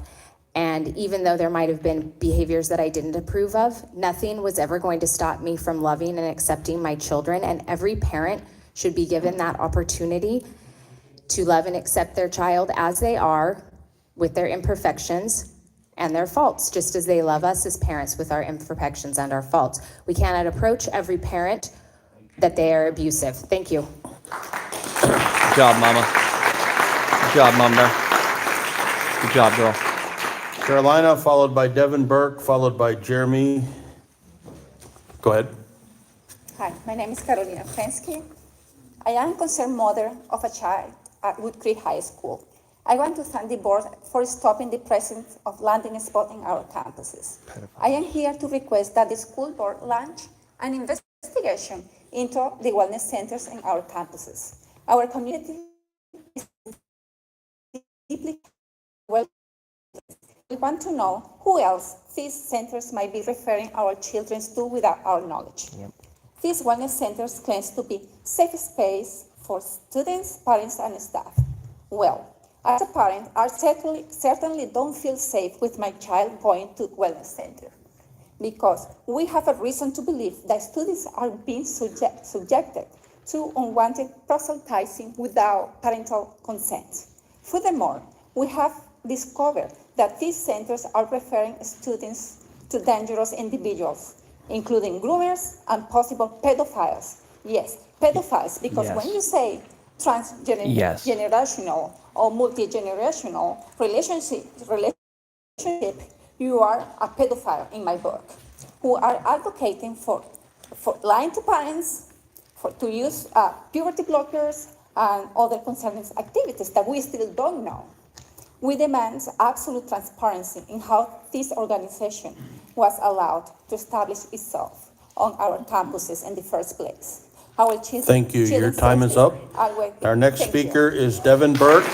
And even though there might have been behaviors that I didn't approve of, nothing was ever going to stop me from loving and accepting my children. And every parent should be given that opportunity to love and accept their child as they are, with their imperfections and their faults, just as they love us as parents with our imperfections and our faults. We cannot approach every parent that they are abusive. Thank you. Good job, Mama. Good job, Mom Bear. Good job, girl. Carolina, followed by Devin Burke, followed by Jeremy. Go ahead. Hi, my name is Carolina Fensky. I am a concerned mother of a child at Wood Creek High School. I want to thank the board for stopping the presence of landing spots in our campuses. I am here to request that the school board launch an investigation into the wellness centers in our campuses. Our community is deeply well. We want to know who else these centers might be referring our children to without our knowledge. These wellness centers claim to be safe space for students, parents, and staff. Well, as a parent, I certainly don't feel safe with my child going to wellness center, because we have a reason to believe that students are being subjected to unwanted proselytizing without parental consent. Furthermore, we have discovered that these centers are referring students to dangerous individuals, including groomers and possible pedophiles. Yes, pedophiles, because Yes. when you say transgenerational or multi-generational relationship, you are a pedophile in my book, who are advocating for lying to parents, to use puberty blockers and other concerning activities that we still don't know. We demand absolute transparency in how this organization was allowed to establish itself on our campuses in the first place. Our children, Thank you. Your time is up. Our next speaker is Devin Burke.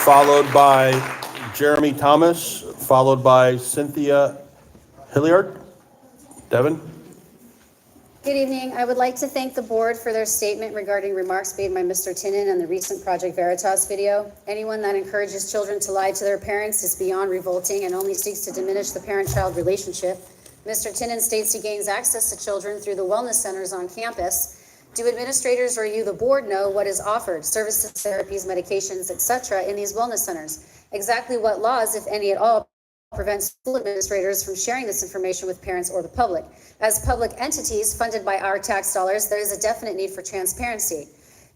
followed by Jeremy Thomas, followed by Cynthia Hilliard. Devin? Good evening. I would like to thank the board for their statement regarding remarks made by Mr. Tinnen on the recent Project Veritas video. Anyone that encourages children to lie to their parents is beyond revolting and only seeks to diminish the parent-child relationship. Mr. Tinnen states he gains access to children through the wellness centers on campus. Do administrators or you, the board, know what is offered, services, therapies, medications, etc., in these wellness centers? Exactly what laws, if any at all, prevent school administrators from sharing this information with parents or the public? As public entities funded by our tax dollars, there is a definite need for transparency.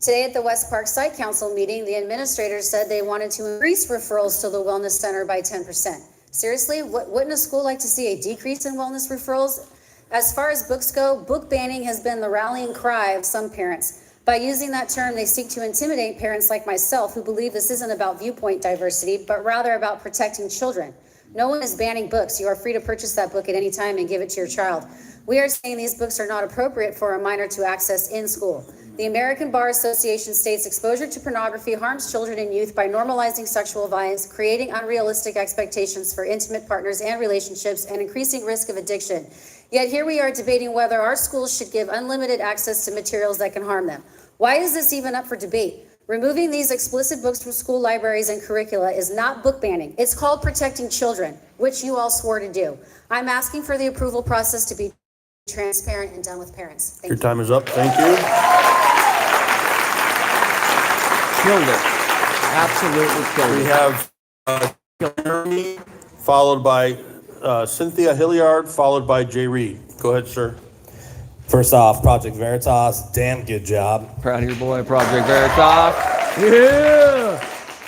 Today at the West Park Site Council meeting, the administrators said they wanted to increase referrals to the wellness center by 10%. Seriously, wouldn't a school like to see a decrease in wellness referrals? As far as books go, book banning has been the rallying cry of some parents. By using that term, they seek to intimidate parents like myself who believe this isn't about viewpoint diversity, but rather about protecting children. No one is banning books. You are free to purchase that book at any time and give it to your child. We are saying these books are not appropriate for a minor to access in school. The American Bar Association states exposure to pornography harms children and youth by normalizing sexual violence, creating unrealistic expectations for intimate partners and relationships, and increasing risk of addiction. Yet here we are debating whether our schools should give unlimited access to materials that can harm them. Why is this even up for debate? Removing these explicit books from school libraries and curricula is not book banning. It's called protecting children, which you all swore to do. I'm asking for the approval process to be transparent and done with parents. Thank Your time is up. Thank you. Killed it. Absolutely killed it. We have Jeremy, followed by Cynthia Hilliard, followed by Jay Reed. Go ahead, sir. First off, Project Veritas, damn good job. Proud of your boy, Project Veritas. Yeah!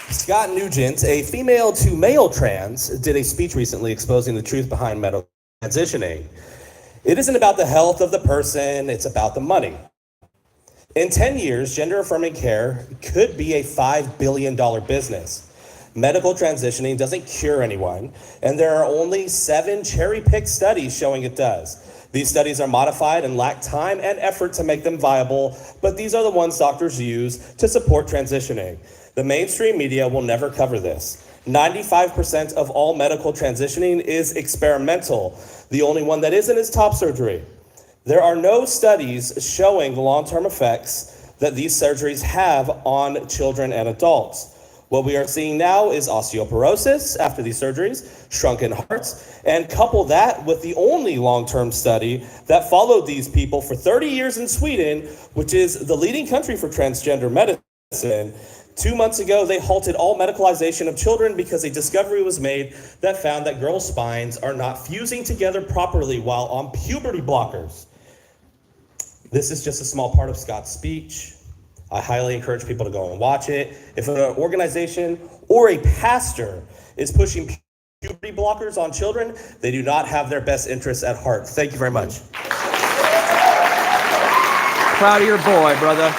Scott Nugent, a female to male trans, did a speech recently exposing the truth behind medical transitioning. It isn't about the health of the person, it's about the money. In 10 years, gender-affirming care could be a $5 billion business. Medical transitioning doesn't cure anyone, and there are only 7 cherry-picked studies showing it does. These studies are modified and lack time and effort to make them viable, but these are the ones doctors use to support transitioning. The mainstream media will never cover this. 95% of all medical transitioning is experimental. The only one that isn't is top surgery. There are no studies showing the long-term effects that these surgeries have on children and adults. What we are seeing now is osteoporosis after these surgeries, shrunken hearts, and couple that with the only long-term study that followed these people for 30 years in Sweden, which is the leading country for transgender medicine. 2 months ago, they halted all medicalization of children because a discovery was made that found that girls' spines are not fusing together properly while on puberty blockers. This is just a small part of Scott's speech. I highly encourage people to go and watch it. If an organization or a pastor is pushing puberty blockers on children, they do not have their best interests at heart. Thank you very much. Proud of your boy, brother.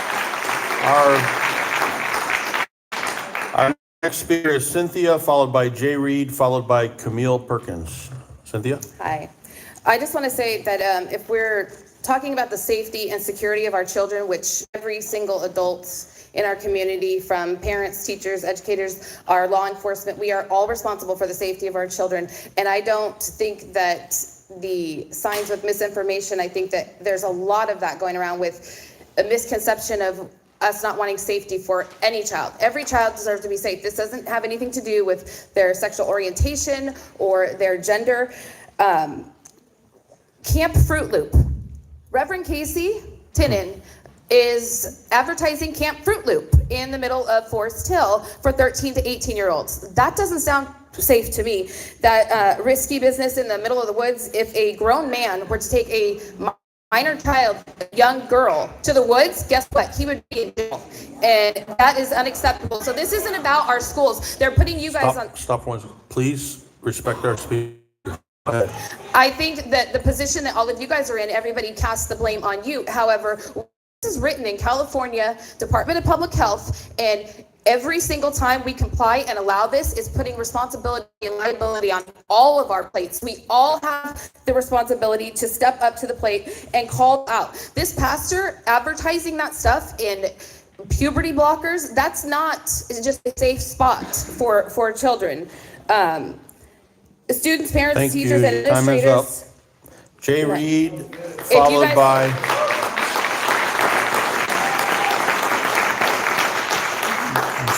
Our next speaker is Cynthia, followed by Jay Reed, followed by Camille Perkins. Cynthia? Hi. I just want to say that if we're talking about the safety and security of our children, which every single adult in our community, from parents, teachers, educators, our law enforcement, we are all responsible for the safety of our children. And I don't think that the signs with misinformation, I think that there's a lot of that going around with a misconception of us not wanting safety for any child. Every child deserves to be safe. This doesn't have anything to do with their sexual orientation or their gender. Camp Fruit Loop. Reverend Casey Tinnen is advertising Camp Fruit Loop in the middle of Forest Hill for 13 to 18-year-olds. That doesn't sound safe to me. That risky business in the middle of the woods. If a grown man were to take a minor child, a young girl, to the woods, guess what? He would be in jail. And that is unacceptable. So this isn't about our schools. They're putting you guys on. Stop once. Please respect our speaker. I think that the position that all of you guys are in, everybody casts the blame on you. However, this is written in California Department of Public Health, and every single time we comply and allow this is putting responsibility and liability on all of our plates. We all have the responsibility to step up to the plate and call out. This pastor advertising that stuff in puberty blockers, that's not just a safe spot for children. Students, parents, Thank teachers, you. and Time is up. administrators. Jay Yeah. Reed, If followed you guys- by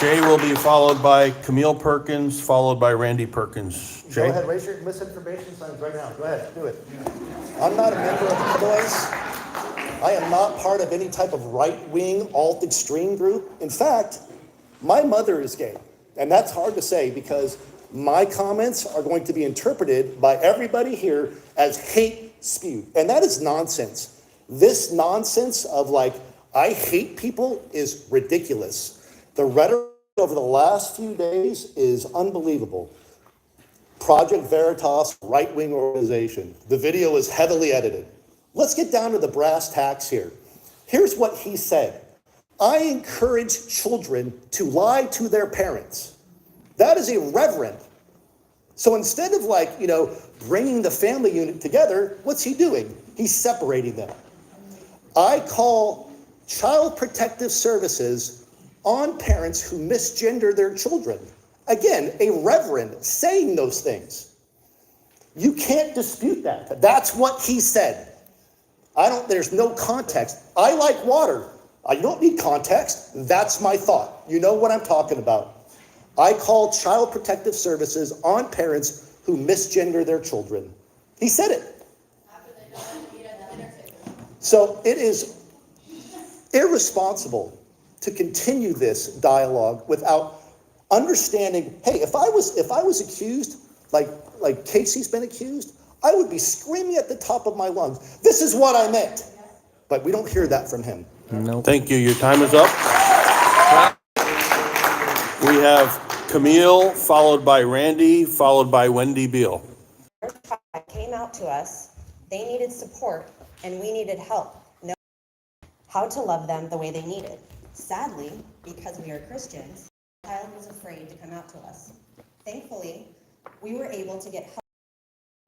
Jay will be followed by Camille Perkins, followed by Randy Perkins. Go Jay? ahead, raise your misinformation signs right now. Go ahead, do it. I'm not a member of the boys. I am not part of any type of right-wing, alt-extreme group. In fact, my mother is gay. And that's hard to say because my comments are going to be interpreted by everybody here as hate spew. And that is nonsense. This nonsense of like, I hate people is ridiculous. The rhetoric over the last few days is unbelievable. Project Veritas, right-wing organization. The video is heavily edited. Let's get down to the brass tacks here. Here's what he said. I encourage children to lie to their parents. That is irreverent. So instead of like, bringing the family unit together, what's he doing? He's separating them. I call Child Protective Services on parents who misgender their children. Again, a reverend saying those things. You can't dispute that. That's what he said. There's no context. I like water. I don't need context. That's my thought. You know what I'm talking about. I call Child Protective Services on parents who misgender their children. He said it. So it is irresponsible to continue this dialogue without understanding, hey, if I was accused, like Casey's been accused, I would be screaming at the top of my lungs, this is what I meant. But we don't hear that from him. Nope. Thank you. Your time is up. We have Camille, followed by Randy, followed by Wendy Beal. Came out to us, they needed support, and we needed help. Know how to love them the way they needed. Sadly, because we are Christians, the child was afraid to come out to us. Thankfully, we were able to get help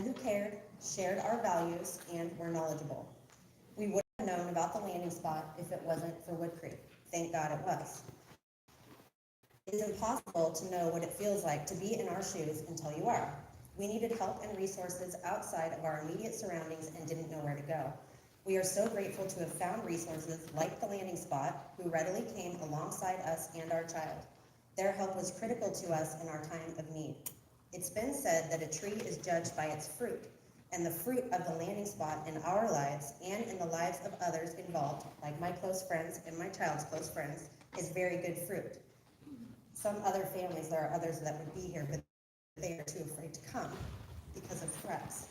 who cared, shared our values, and were knowledgeable. We wouldn't have known about the landing spot if it wasn't for Wood Creek. Thank God it was. It is impossible to know what it feels like to be in our shoes until you are. We needed help and resources outside of our immediate surroundings and didn't know where to go. We are so grateful to have found resources like the landing spot who readily came alongside us and our child. Their help was critical to us in our time of need. It's been said that a tree is judged by its fruit, and the fruit of the landing spot in our lives and in the lives of others involved, like my close friends and my child's close friends, is very good fruit. Some other families, there are others that would be here, but they are too afraid to come because of threats.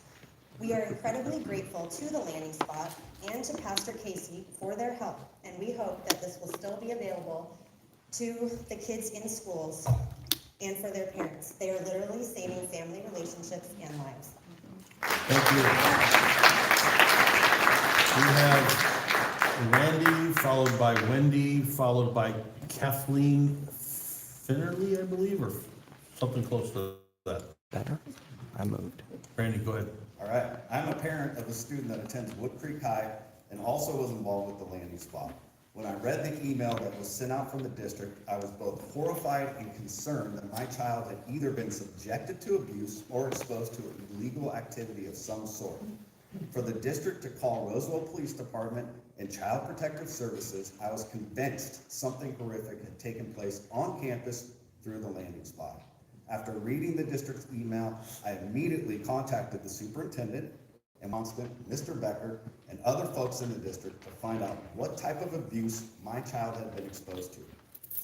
We are incredibly grateful to the landing spot and to Pastor Casey for their help, and we hope that this will still be available to the kids in schools and for their parents. They are literally saving family relationships and lives. Thank you. We have Randy, followed by Wendy, followed by Kathleen Finnerly, I believe, or something close to that. Better? I moved. Randy, go ahead. All right, I'm a parent of a student that attends Wood Creek High and also was involved with the landing spot. When I read the email that was sent out from the district, I was both horrified and concerned that my child had either been subjected to abuse or exposed to illegal activity of some sort. For the district to call Roseville Police Department and Child Protective Services, I was convinced something horrific had taken place on campus through the landing spot. After reading the district's email, I immediately contacted the superintendent and Mr. Becker, and other folks in the district to find out what type of abuse my child had been exposed to.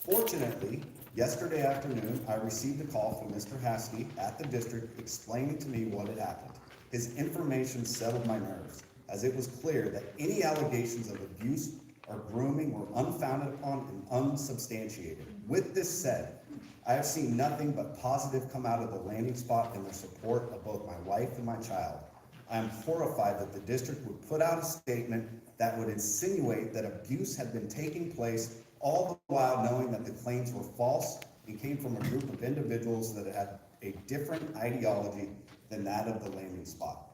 Fortunately, yesterday afternoon, I received a call from Mr. Haskey at the district explaining to me what had happened. His information settled my nerves, as it was clear that any allegations of abuse or grooming were unfounded upon and unsubstantiated. With this said, I have seen nothing but positive come out of the landing spot in the support of both my wife and my child. I am horrified that the district would put out a statement that would insinuate that abuse had been taking place, all the while knowing that the claims were false and came from a group of individuals that had a different ideology than that of the landing spot.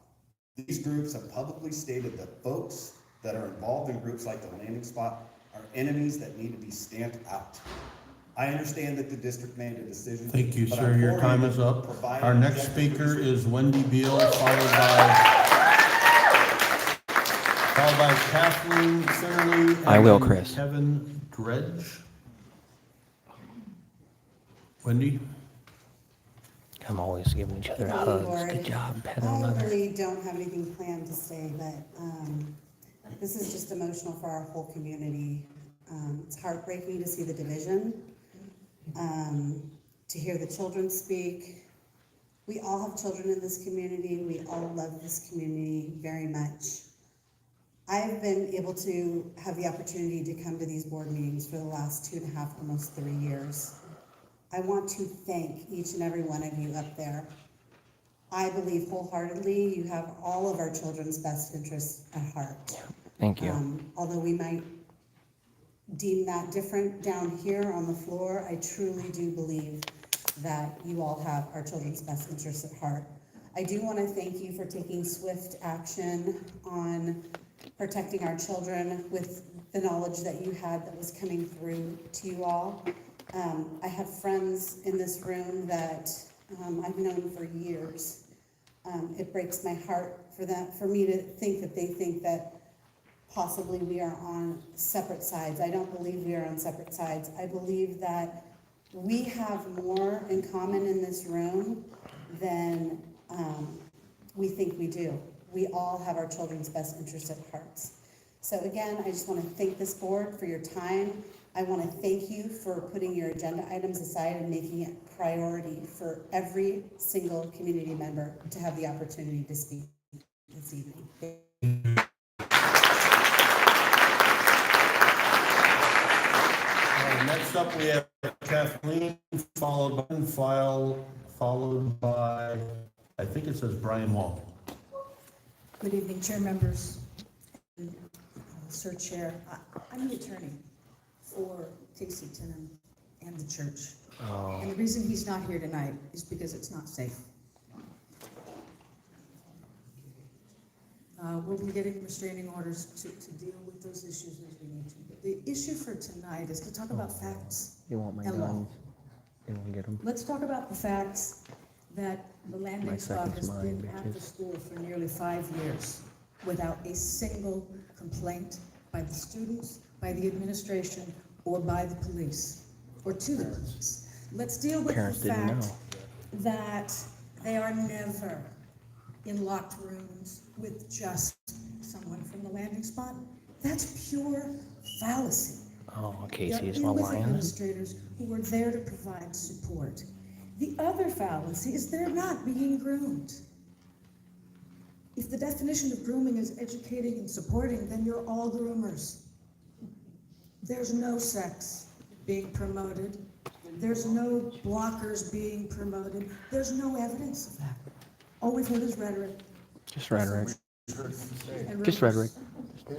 These groups have publicly stated that folks that are involved in groups like the landing spot are enemies that need to be stamped out. I understand that the district made a decision. Thank you, but sir. I'm Your for time you is to up. provide Our next objective speaker research. is Wendy Beal, followed by Kathleen Finnerly. I will, and Chris. Kevin Dredge. Wendy? I'm always giving each other hugs. Good job, pet one I another. really don't have anything planned to say, but this is just emotional for our whole community. It's heartbreaking to see the division, to hear the children speak. We all have children in this community. We all love this community very much. I've been able to have the opportunity to come to these board meetings for the last 2.5, almost 3 years. I want to thank each and every one of you up there. I believe wholeheartedly you have all of our children's best interests at heart. Thank you. Although we might deem that different down here on the floor, I truly do believe that you all have our children's best interests at heart. I do want to thank you for taking swift action on protecting our children with the knowledge that you had that was coming through to you all. I have friends in this room that I've known for years. It breaks my heart for me to think that they think that possibly we are on separate sides. I don't believe we are on separate sides. I believe that we have more in common in this room than we think we do. We all have our children's best interests at heart. So again, I just want to thank this board for your time. I want to thank you for putting your agenda items aside and making it priority for every single community member to have the opportunity to speak this evening. Next up, we have Kathleen, followed by, I think it says Brian Wong. Good evening, chair members, Sir Chair. I'm the attorney for Casey Tinham and the church. Oh. And the reason he's not here tonight is because it's not safe. We'll be getting restraining orders to deal with those issues as we need to. But the issue for tonight is to talk about facts You want my and law. guns? You want to get them? Let's talk about the facts that the landing My spot second's has mine, been at the bitches. school for nearly 5 years without a single complaint by the students, by the administration, or by the police, or to the police. Let's deal with Parents the didn't fact know. that they are never in locked rooms with just someone from the landing spot. That's pure fallacy. Oh, They're Casey is in my with lion. administrators who are there to provide support. The other fallacy is they're not being groomed. If the definition of grooming is educating and supporting, then you're all groomers. There's no sex being promoted. There's no blockers being promoted. There's no evidence of that. All we've heard is rhetoric. Just rhetoric. And Just rhetoric.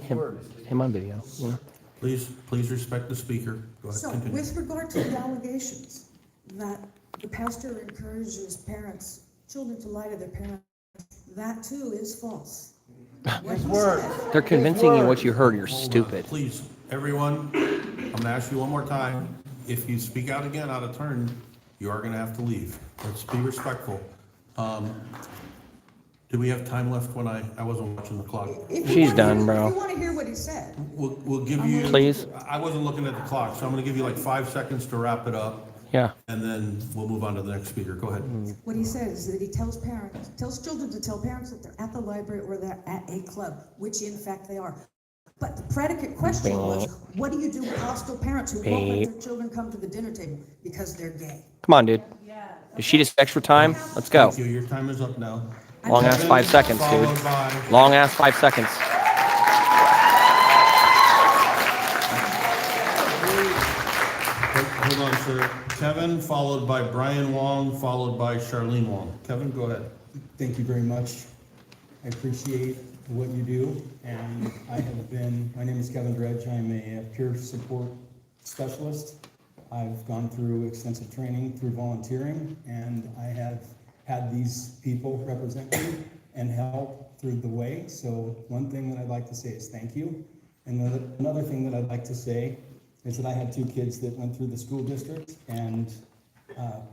Him on video. You know? Please respect the speaker. Go ahead, So, continue. with regard to the allegations that the pastor encourages parents, children to lie to their parents, that too is false. They're convincing you what you heard. You're stupid. Please, everyone, I'm gonna ask you one more time. If you speak out again out of turn, you are gonna have to leave. Let's be respectful. Do we have time left when I wasn't watching the clock? She's done, If bro. you want to hear what he said, We'll give you. Please. I wasn't looking at the clock, so I'm gonna give you like 5 seconds to wrap it up. Yeah. And then we'll move on to the next speaker. Go ahead. what he says is that he tells children to tell parents that they're at the library or they're at a club, which in fact they are. But the predicate question was, what do you do with hostile parents who won't let their children come to the dinner table because they're gay? Come on, dude. Is she just extra time? Let's go. Thank you. Your time is up now. Long ass 5 seconds, dude. Followed by- Long ass 5 seconds. Hold on, sir. Kevin, followed by Brian Wong, followed by Charlene Wong. Kevin, go ahead. Thank you very much. I appreciate what you do, and my name is Kevin Dredge. I'm a peer support specialist. I've gone through extensive training through volunteering, and I have had these people represent me and help through the way. So one thing that I'd like to say is thank you. And another thing that I'd like to say is that I had 2 kids that went through the school district, and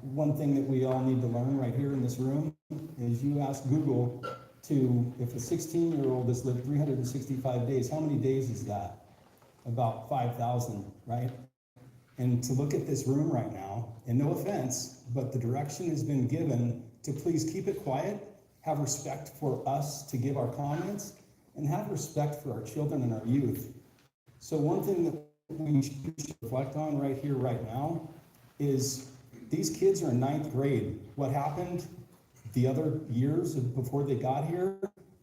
one thing that we all need to learn right here in this room is you ask Google if a 16-year-old has lived 365 days, how many days is that? About 5,000, right? And to look at this room right now, and no offense, but the direction has been given to please keep it quiet, have respect for us to give our comments, and have respect for our children and our youth. So one thing that we should reflect on right here, right now, is these kids are in 9th grade. What happened the other years before they got here,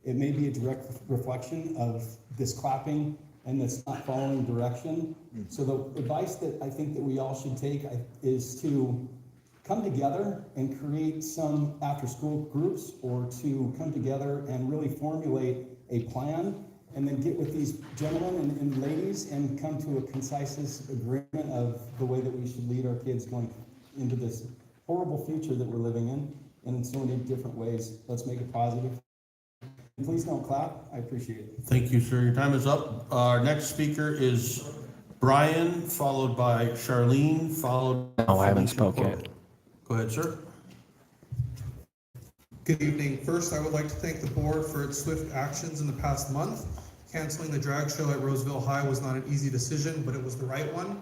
it may be a direct reflection of this clapping and this not following direction. So the advice that I think that we all should take is to come together and create some after-school groups, or to come together and really formulate a plan, and then get with these gentlemen and ladies and come to a concise agreement of the way that we should lead our kids going into this horrible future that we're living in so many different ways. Let's make it positive. And please don't clap. I appreciate it. Thank you, sir. Your time is up. Our next speaker is Brian, followed by Charlene, followed by... Oh, I haven't spoken yet. Go ahead, sir. Good evening. First, I would like to thank the board for its swift actions in the past month. Canceling the drag show at Roseville High was not an easy decision, but it was the right one.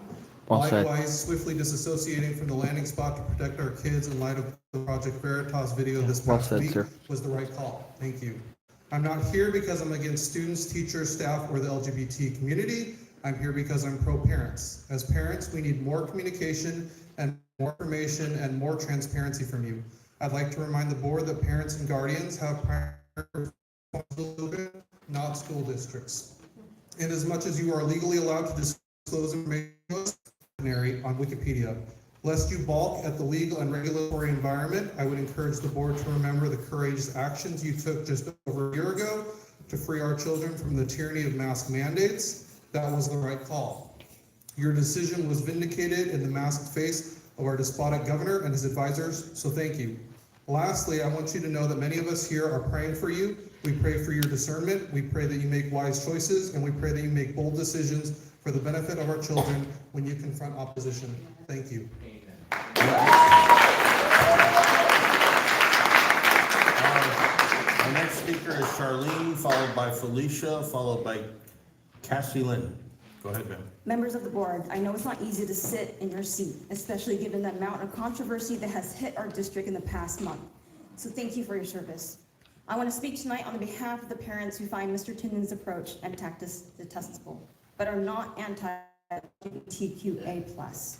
Well said. Likewise, swiftly disassociating from the landing spot to protect our kids in light of the Project Veritas video this Well past said, week sir. was the right call. Thank you. I'm not here because I'm against students, teachers, staff, or the LGBT community. I'm here because I'm pro-parents. As parents, we need more communication and more information and more transparency from you. I'd like to remind the board that parents and guardians have primary responsibility, not school districts. In as much as you are legally allowed to disclose information on Wikipedia, lest you balk at the legal and regulatory environment, I would encourage the board to remember the courageous actions you took just over a year ago to free our children from the tyranny of mask mandates. That was the right call. Your decision was vindicated in the masked face of our despotic governor and his advisors, so thank you. Lastly, I want you to know that many of us here are praying for you. We pray for your discernment. We pray that you make wise choices, and we pray that you make bold decisions for the benefit of our children when you confront opposition. Thank you. Our next speaker is Charlene, followed by Felicia, followed by Cassie Lynn. Go ahead, ma'am. Members of the board, I know it's not easy to sit in your seat, especially given the amount of controversy that has hit our district in the past month. So thank you for your service. I want to speak tonight on behalf of the parents who find Mr. Tinden's approach and tactics detestable, but are not anti-LGBTQA+.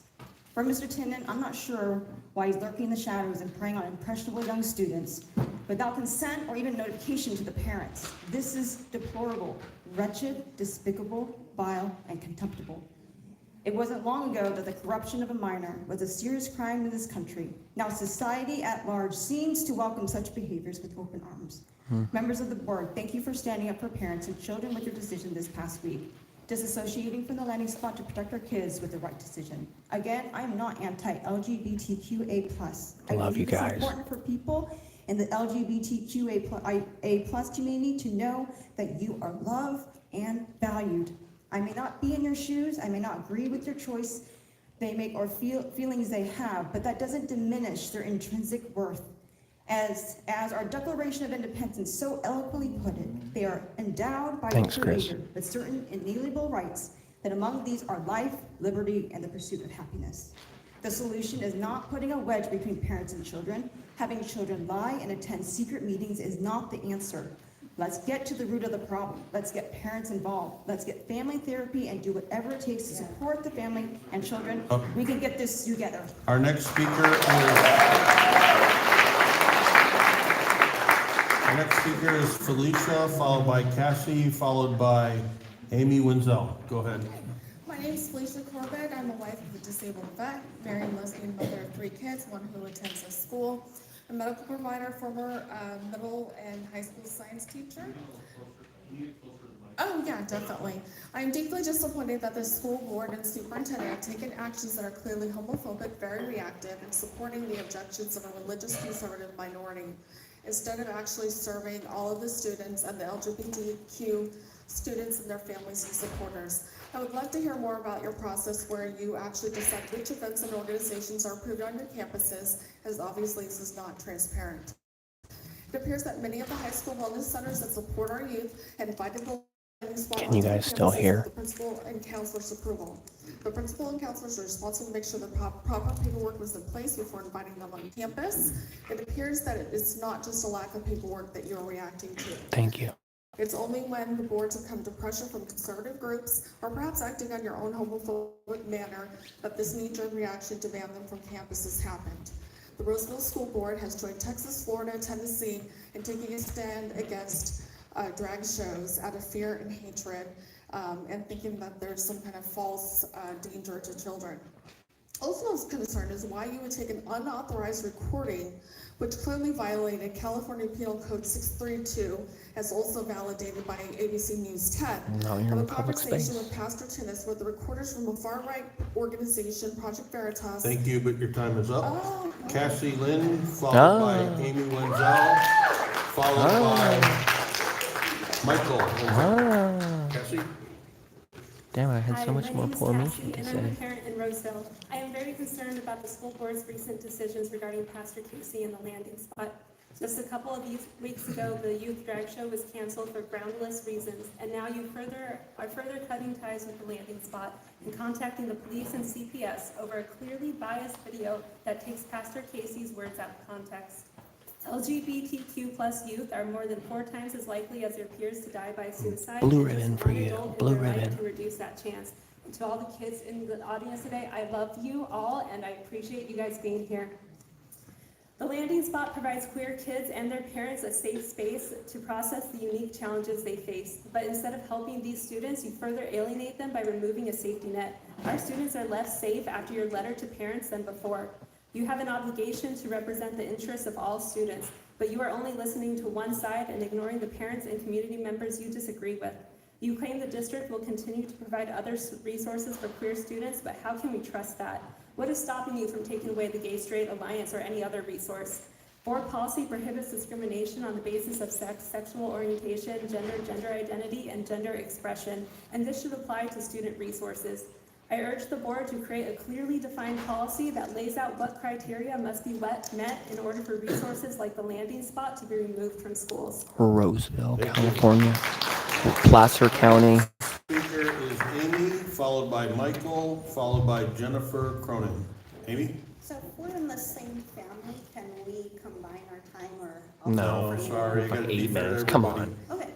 For Mr. Tinden, I'm not sure why he's lurking in the shadows and preying on impressionable young students without consent or even notification to the parents. This is deplorable, wretched, despicable, vile, and contemptible. It wasn't long ago that the corruption of a minor was a serious crime in this country. Now society at large seems to welcome such behaviors with open arms. Members of the board, thank you for standing up for parents and children with your decision this past week. Disassociating from the landing spot to protect our kids with the right decision. Again, I'm not anti-LGBTQA+. I love you guys. It's important for people in the LGBTQA+ community to know that you are loved and valued. I may not be in your shoes, I may not agree with your choice they make or feelings they have, but that doesn't diminish their intrinsic worth. As our Declaration of Independence so eloquently put it, they are endowed by the Creator with certain inalienable rights, that among these are life, liberty, and the pursuit of happiness. The solution is not putting a wedge between parents and children. Having children lie and attend secret meetings is not the answer. Let's get to the root of the problem. Let's get parents involved. Let's get family therapy and do whatever it takes to support the family and children. We can get this together. Our next speaker is Felicia, followed by Cassie, followed by Amy Wenzel. Go ahead. My name is Felicia Corbett. I'm a wife of a disabled vet, married lesbian mother of 3 kids, one who attends a school, a medical provider, former middle and high school science teacher. Oh yeah, definitely. I'm deeply disappointed that the school board and superintendent have taken actions that are clearly homophobic, very reactive, and supporting the objections of a religious conservative minority, instead of actually serving all of the students and the LGBTQ students and their families and supporters. I would love to hear more about your process where you actually decide which events and organizations are approved on your campuses, as obviously this is not transparent. It appears that many of the high school wellness centers that support our youth had invited the Can you guys still hear? the principal and counselor's approval. The principal and counselors are responsible to make sure the proper paperwork was in place before inviting them on campus. It appears that it's not just a lack of paperwork that you're reacting to. Thank you. It's only when the boards have come to pressure from conservative groups or perhaps acting on your own homophobic manner that this knee-jerk reaction to ban them from campus has happened. The Roseville School Board has joined Texas, Florida, Tennessee in taking a stand against drag shows out of fear and hatred and thinking that there's some kind of false danger to children. Also of concern is why you would take an unauthorized recording which clearly violated California Penal Code 632, as also validated by ABC News 10. Now you're in of a public conversation space. with Pastor Tinnis with the recorders from a far-right organization, Project Veritas. Thank you, but your time is up. Oh. Cassie Lynn, followed by Amy Wenzel, followed by Michael. Cassie? Damn, I had Hi, so much my more name is poor Cassie, mention to and I'm a say. parent in Roseville. I am very concerned about the school board's recent decisions regarding Pastor Casey and the landing spot. Just a couple of weeks ago, the youth drag show was canceled for groundless reasons, and now you are further cutting ties with the landing spot and contacting the police and CPS over a clearly biased video that takes Pastor Casey's words out of context. LGBTQ plus youth are more than 4 times as likely as their peers to die by suicide. Blue and it's ribbon for one you. adult in Blue their life ribbon. To reduce that chance. And to all the kids in the audience today, I love you all and I appreciate you guys being here. The landing spot provides queer kids and their parents a safe space to process the unique challenges they face. But instead of helping these students, you further alienate them by removing a safety net. Our students are less safe after your letter to parents than before. You have an obligation to represent the interests of all students, but you are only listening to one side and ignoring the parents and community members you disagree with. You claim the district will continue to provide other resources for queer students, but how can we trust that? What is stopping you from taking away the Gay Straight Alliance or any other resource? Board policy prohibits discrimination on the basis of sex, sexual orientation, gender identity, and gender expression, and this should apply to student resources. I urge the board to create a clearly defined policy that lays out what criteria must be met in order for resources like the landing spot to be removed from schools. Roseville, California. Placer County. Speaker is Amy, followed by Michael, followed by Jennifer Cronin. Amy? So if we're in the same family, can we combine our time or? No, sorry, I like gotta be 8 fair to minutes. Come everybody. on. Okay.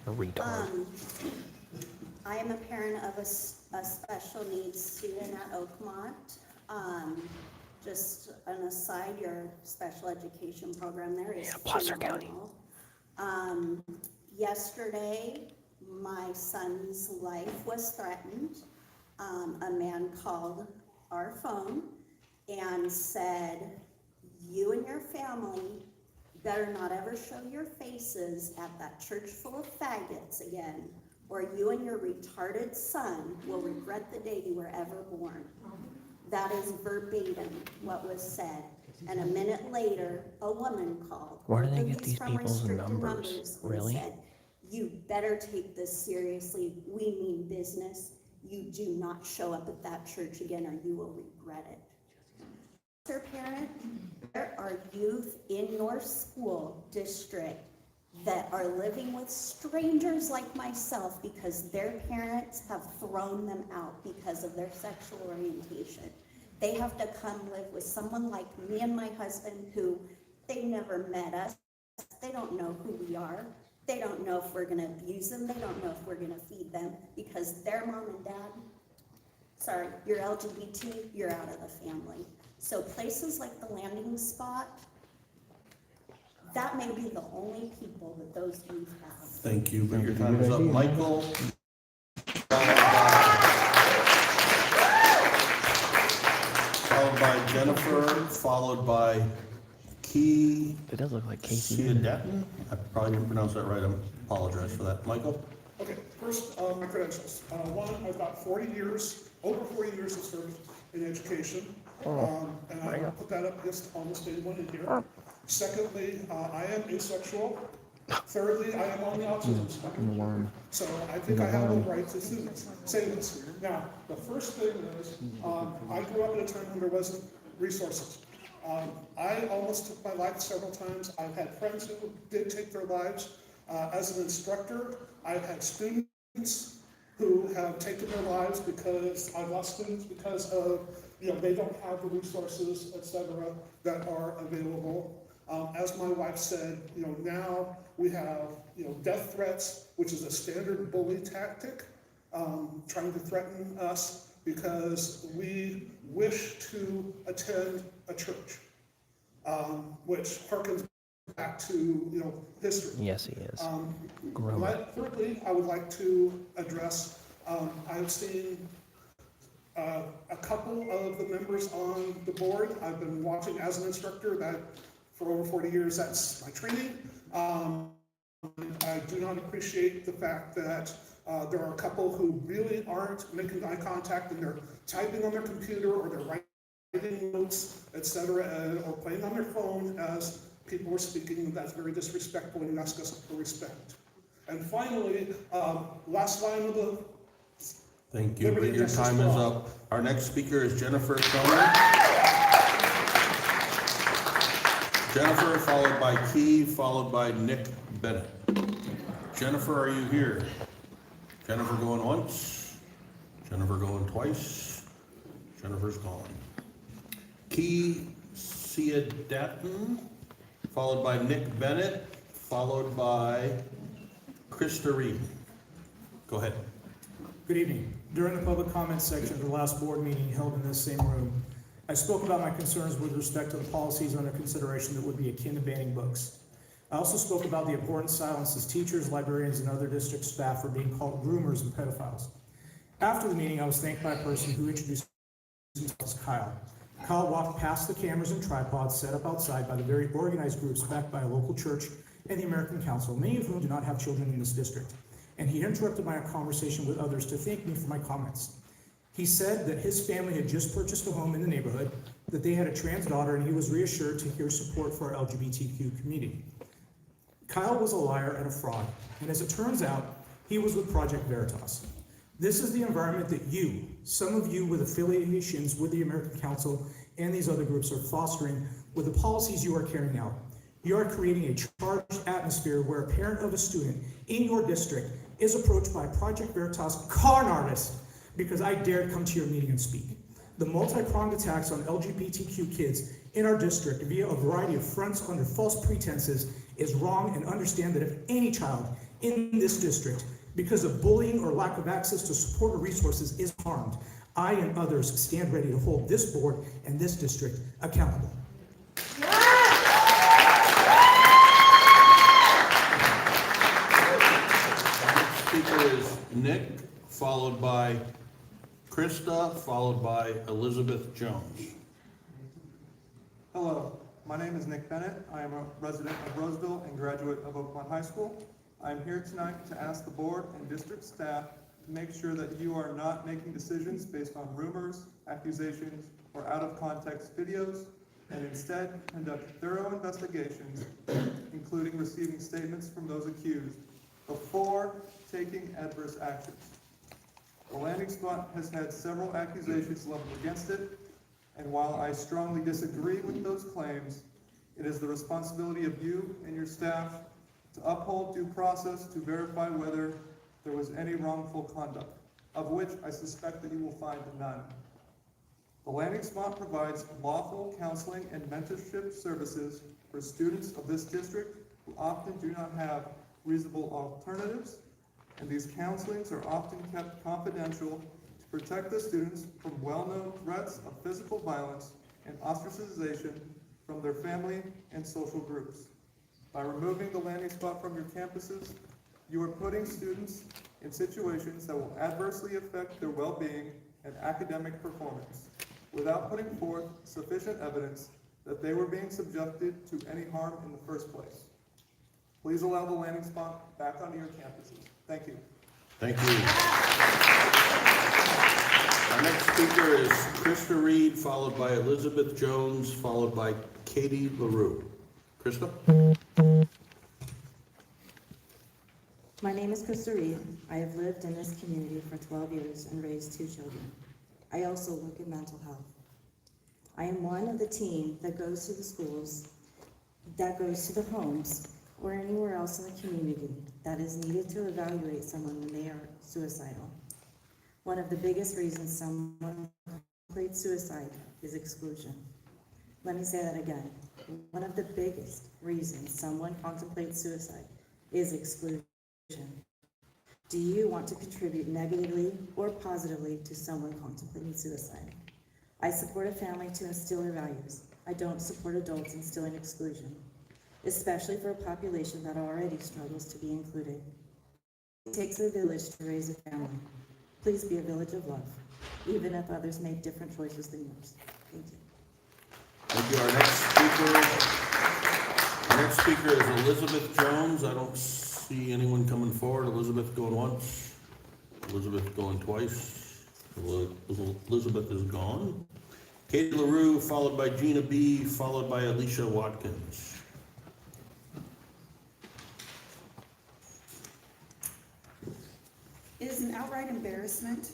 A retard. I am a parent of a special needs student at Oakmont. Just an aside, your special education program there is Placer County. phenomenal. Yesterday, my son's life was threatened. A man called our phone and said, "You and your family better not ever show your faces at that church full of faggots again, or you and your retarded son will regret the day you were ever born." That is verbatim what was said. And a minute later, a woman called. Where do they both of get these from people's restricted numbers? and Really? said, "You better take this seriously. We mean business. You do not show up at that church again or you will regret it." Mr. Parent, there are youth in your school district that are living with strangers like myself because their parents have thrown them out because of their sexual orientation. They have to come live with someone like me and my husband who they never met us. They don't know who we are. They don't know if we're gonna abuse them. They don't know if we're gonna feed them because their mom and dad, sorry, you're LGBT, you're out of the family. So places like the landing spot, that may be the only people that those youth have. Thank you, but your time is up. Michael? Followed by Jennifer, followed by Key. It does look like Casey. Ciadetin? I probably didn't pronounce that right. I apologize for that. Michael? Okay, first, my credentials. One, I've got 40 years, over 40 years of service in education. And I put that up just on the statement in here. Secondly, I am asexual. Thirdly, I am on the autism spectrum. So I think I have a right to say this. Now, the first thing is, I grew up at a time when there wasn't resources. I almost took my life several times. I've had friends who did take their lives. As an instructor, I've had students who have taken their lives because I've lost students because of, they don't have the resources, et cetera, that are available. As my wife said, now we have, death threats, which is a standard bully tactic, trying to threaten us because we wish to attend a church, which harkens back to, history. Yes, he is. Thirdly, I would like to address, I've seen a couple of the members on the board. I've been watching as an instructor that for over 40 years, that's my training. I do not appreciate the fact that there are a couple who really aren't making eye contact and they're typing on their computer or they're writing notes, etc., or playing on their phone as people are speaking. That's very disrespectful and you ask us for respect. And finally, last line of the Thank you, but your time is up. Our next speaker is Jennifer Tony. Jennifer, followed by Key, followed by Nick Bennett. Jennifer, are you here? Jennifer going once. Jennifer going twice. Jennifer's gone. Key Siadatin, followed by Nick Bennett, followed by Krista Reed. Go ahead. Good evening. During the public comment section of the last board meeting held in this same room, I spoke about my concerns with respect to the policies under consideration that would be akin to banning books. I also spoke about the important silence as teachers, librarians, and other district staff are being called groomers and pedophiles. After the meeting, I was thanked by a person who introduced himself as Kyle. Kyle walked past the cameras and tripods set up outside by the very organized groups backed by a local church and the American Council, many of whom do not have children in this district. And he interrupted my conversation with others to thank me for my comments. He said that his family had just purchased a home in the neighborhood, that they had a trans daughter, and he was reassured to hear support for our LGBTQ community. Kyle was a liar and a fraud, and as it turns out, he was with Project Veritas. This is the environment that you, some of you with affiliations with the American Council and these other groups, are fostering with the policies you are carrying out. You are creating a charged atmosphere where a parent of a student in your district is approached by Project Veritas con artist because I dared come to your meeting and speak. The multi-pronged attacks on LGBTQ kids in our district via a variety of fronts under false pretenses is wrong, and understand that if any child in this district, because of bullying or lack of access to support or resources, is harmed, I and others stand ready to hold this board and this district accountable. Speaker is Nick, followed by Krista, followed by Elizabeth Jones. Hello, my name is Nick Bennett. I am a resident of Roseville and graduate of Oakmont High School. I am here tonight to ask the board and district staff to make sure that you are not making decisions based on rumors, accusations, or out of context videos, and instead conduct thorough investigations, including receiving statements from those accused, before taking adverse actions. The landing spot has had several accusations leveled against it, and while I strongly disagree with those claims, it is the responsibility of you and your staff to uphold due process to verify whether there was any wrongful conduct, of which I suspect that you will find none. The landing spot provides lawful counseling and mentorship services for students of this district who often do not have reasonable alternatives, and these counselings are often kept confidential to protect the students from well-known threats of physical violence and ostracization from their family and social groups. By removing the landing spot from your campuses, you are putting students in situations that will adversely affect their well-being and academic performance, without putting forth sufficient evidence that they were being subjected to any harm in the first place. Please allow the landing spot back onto your campuses. Thank you. Thank you. Our next speaker is Krista Reed, followed by Elizabeth Jones, followed by Katie LaRue. Krista? My name is Krista Reed. I have lived in this community for 12 years and raised 2 children. I also work in mental health. I am one of the team that goes to the schools, that goes to the homes, or anywhere else in the community that is needed to evaluate someone when they are suicidal. One of the biggest reasons someone contemplates suicide is exclusion. Let me say that again. One of the biggest reasons someone contemplates suicide is exclusion. Do you want to contribute negatively or positively to someone contemplating suicide? I support a family to instill their values. I don't support adults instilling exclusion, especially for a population that already struggles to be included. It takes a village to raise a family. Please be a village of love, even if others make different choices than yours. Thank you. Thank you. Our next speaker is Elizabeth Jones. I don't see anyone coming forward. Elizabeth going once. Elizabeth going twice. Elizabeth is gone. Katie LaRue, followed by Gina B., followed by Alicia Watkins. It is an outright embarrassment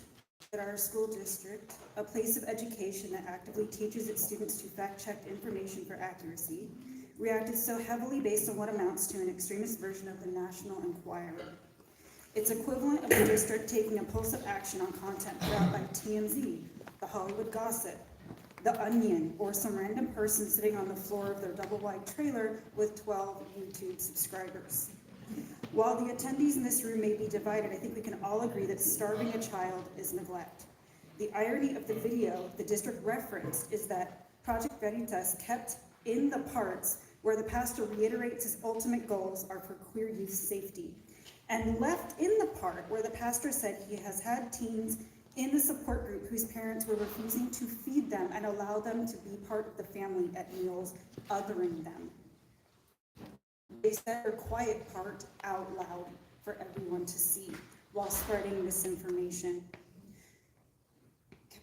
that our school district, a place of education that actively teaches its students to fact-check information for accuracy, reacted so heavily based on what amounts to an extremist version of the National Enquirer. It's equivalent of the district taking impulsive action on content put out by TMZ, The Hollywood Gossip, The Onion, or some random person sitting on the floor of their double-wide trailer with 12 YouTube subscribers. While the attendees in this room may be divided, I think we can all agree that starving a child is neglect. The irony of the video the district referenced is that Project Veritas kept in the parts where the pastor reiterates his ultimate goals are for queer youth safety, and left in the part where the pastor said he has had teens in the support group whose parents were refusing to feed them and allow them to be part of the family at meals, othering them. They said their quiet part out loud for everyone to see while spreading misinformation.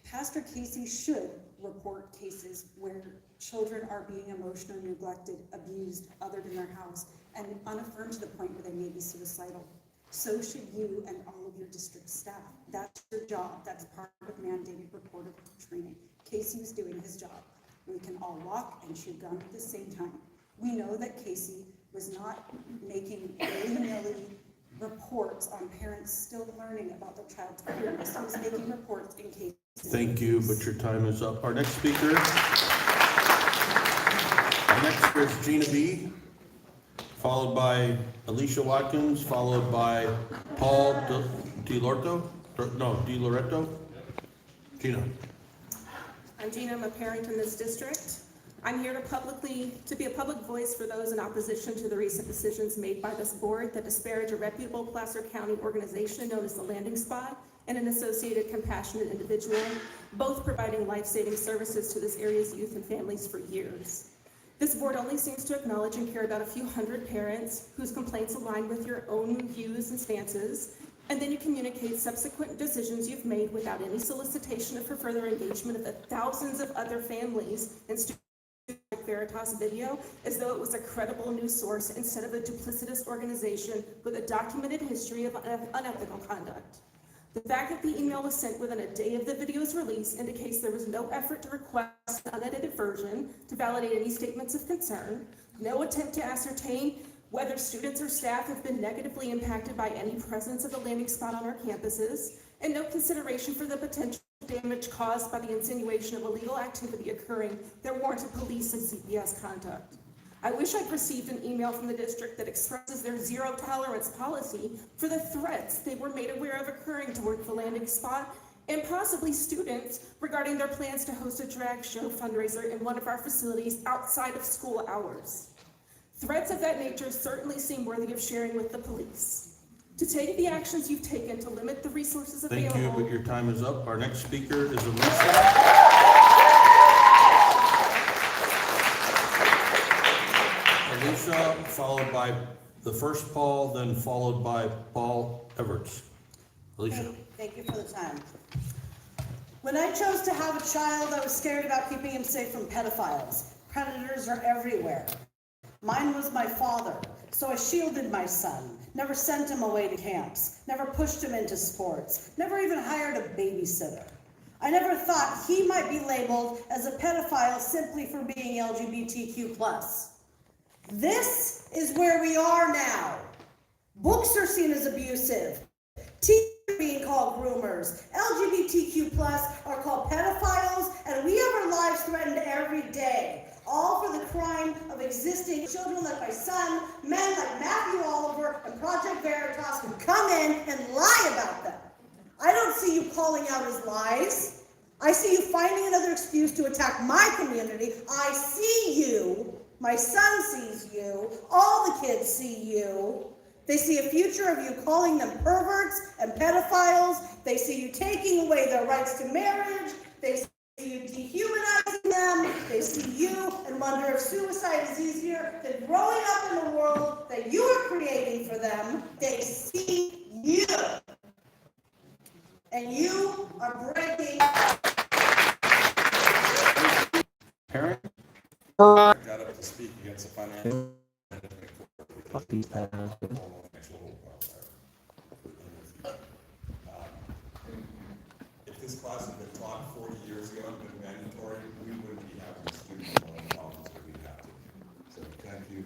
Pastor Casey should report cases where children are being emotionally neglected, abused, othered in their house, and unaffirmed to the point where they may be suicidal. So should you and all of your district staff. That's your job. That's part of mandated reporter training. Casey was doing his job. We can all walk and chew gum at the same time. We know that Casey was not making willy-nilly reports on parents still learning about their child's queerness. He was making reports in case. Thank you, but your time is up. Our next speaker is Gina B., followed by Alicia Watkins, followed by Paul DiLoretto. Gina. I'm Gina, I'm a parent in this district. I'm here to be a public voice for those in opposition to the recent decisions made by this board that disparage a reputable Placer County organization known as the Landing Spot and an associated compassionate individual, both providing life-saving services to this area's youth and families for years. This board only seems to acknowledge and care about a few hundred parents whose complaints align with your own views and stances, and then you communicate subsequent decisions you've made without any solicitation for further engagement of the thousands of other families and students like Veritas video as though it was a credible news source instead of a duplicitous organization with a documented history of unethical conduct. The fact that the email was sent within a day of the video's release indicates there was no effort to request an unedited version to validate any statements of concern, no attempt to ascertain whether students or staff have been negatively impacted by any presence of the Landing Spot on our campuses, and no consideration for the potential damage caused by the insinuation of illegal activity occurring that warranted police and CPS conduct. I wish I'd received an email from the district that expresses their zero tolerance policy for the threats they were made aware of occurring towards the Landing Spot and possibly students regarding their plans to host a drag show fundraiser in one of our facilities outside of school hours. Threats of that nature certainly seem worthy of sharing with the police. To take the actions you've taken to limit the resources available. Thank you, but your time is up. Our next speaker is Alicia, followed by the first Paul, then followed by Paul Everts. Alicia. Thank you for the time. When I chose to have a child, I was scared about keeping him safe from pedophiles. Predators are everywhere. Mine was my father. So I shielded my son, never sent him away to camps, never pushed him into sports, never even hired a babysitter. I never thought he might be labeled as a pedophile simply for being LGBTQ+. This is where we are now. Books are seen as abusive. Teachers are being called groomers. LGBTQ+ are called pedophiles, and we have our lives threatened every day. All for the crime of existing children like my son, men like Matthew Oliver and Project Veritas who come in and lie about them. I don't see you calling out his lies. I see you finding another excuse to attack my community. I see you. My son sees you. All the kids see you. They see a future of you calling them perverts and pedophiles. They see you taking away their rights to marriage. They see you dehumanizing them. They see you and wonder if suicide is easier than growing up in the world that you are creating for them. They see you. And you are breaking. Parent? Got up to speak against the financial. Fuck these pastors. If this class had been taught 40 years ago and been mandatory, we wouldn't be having the students in the problems that we have today. So thank you.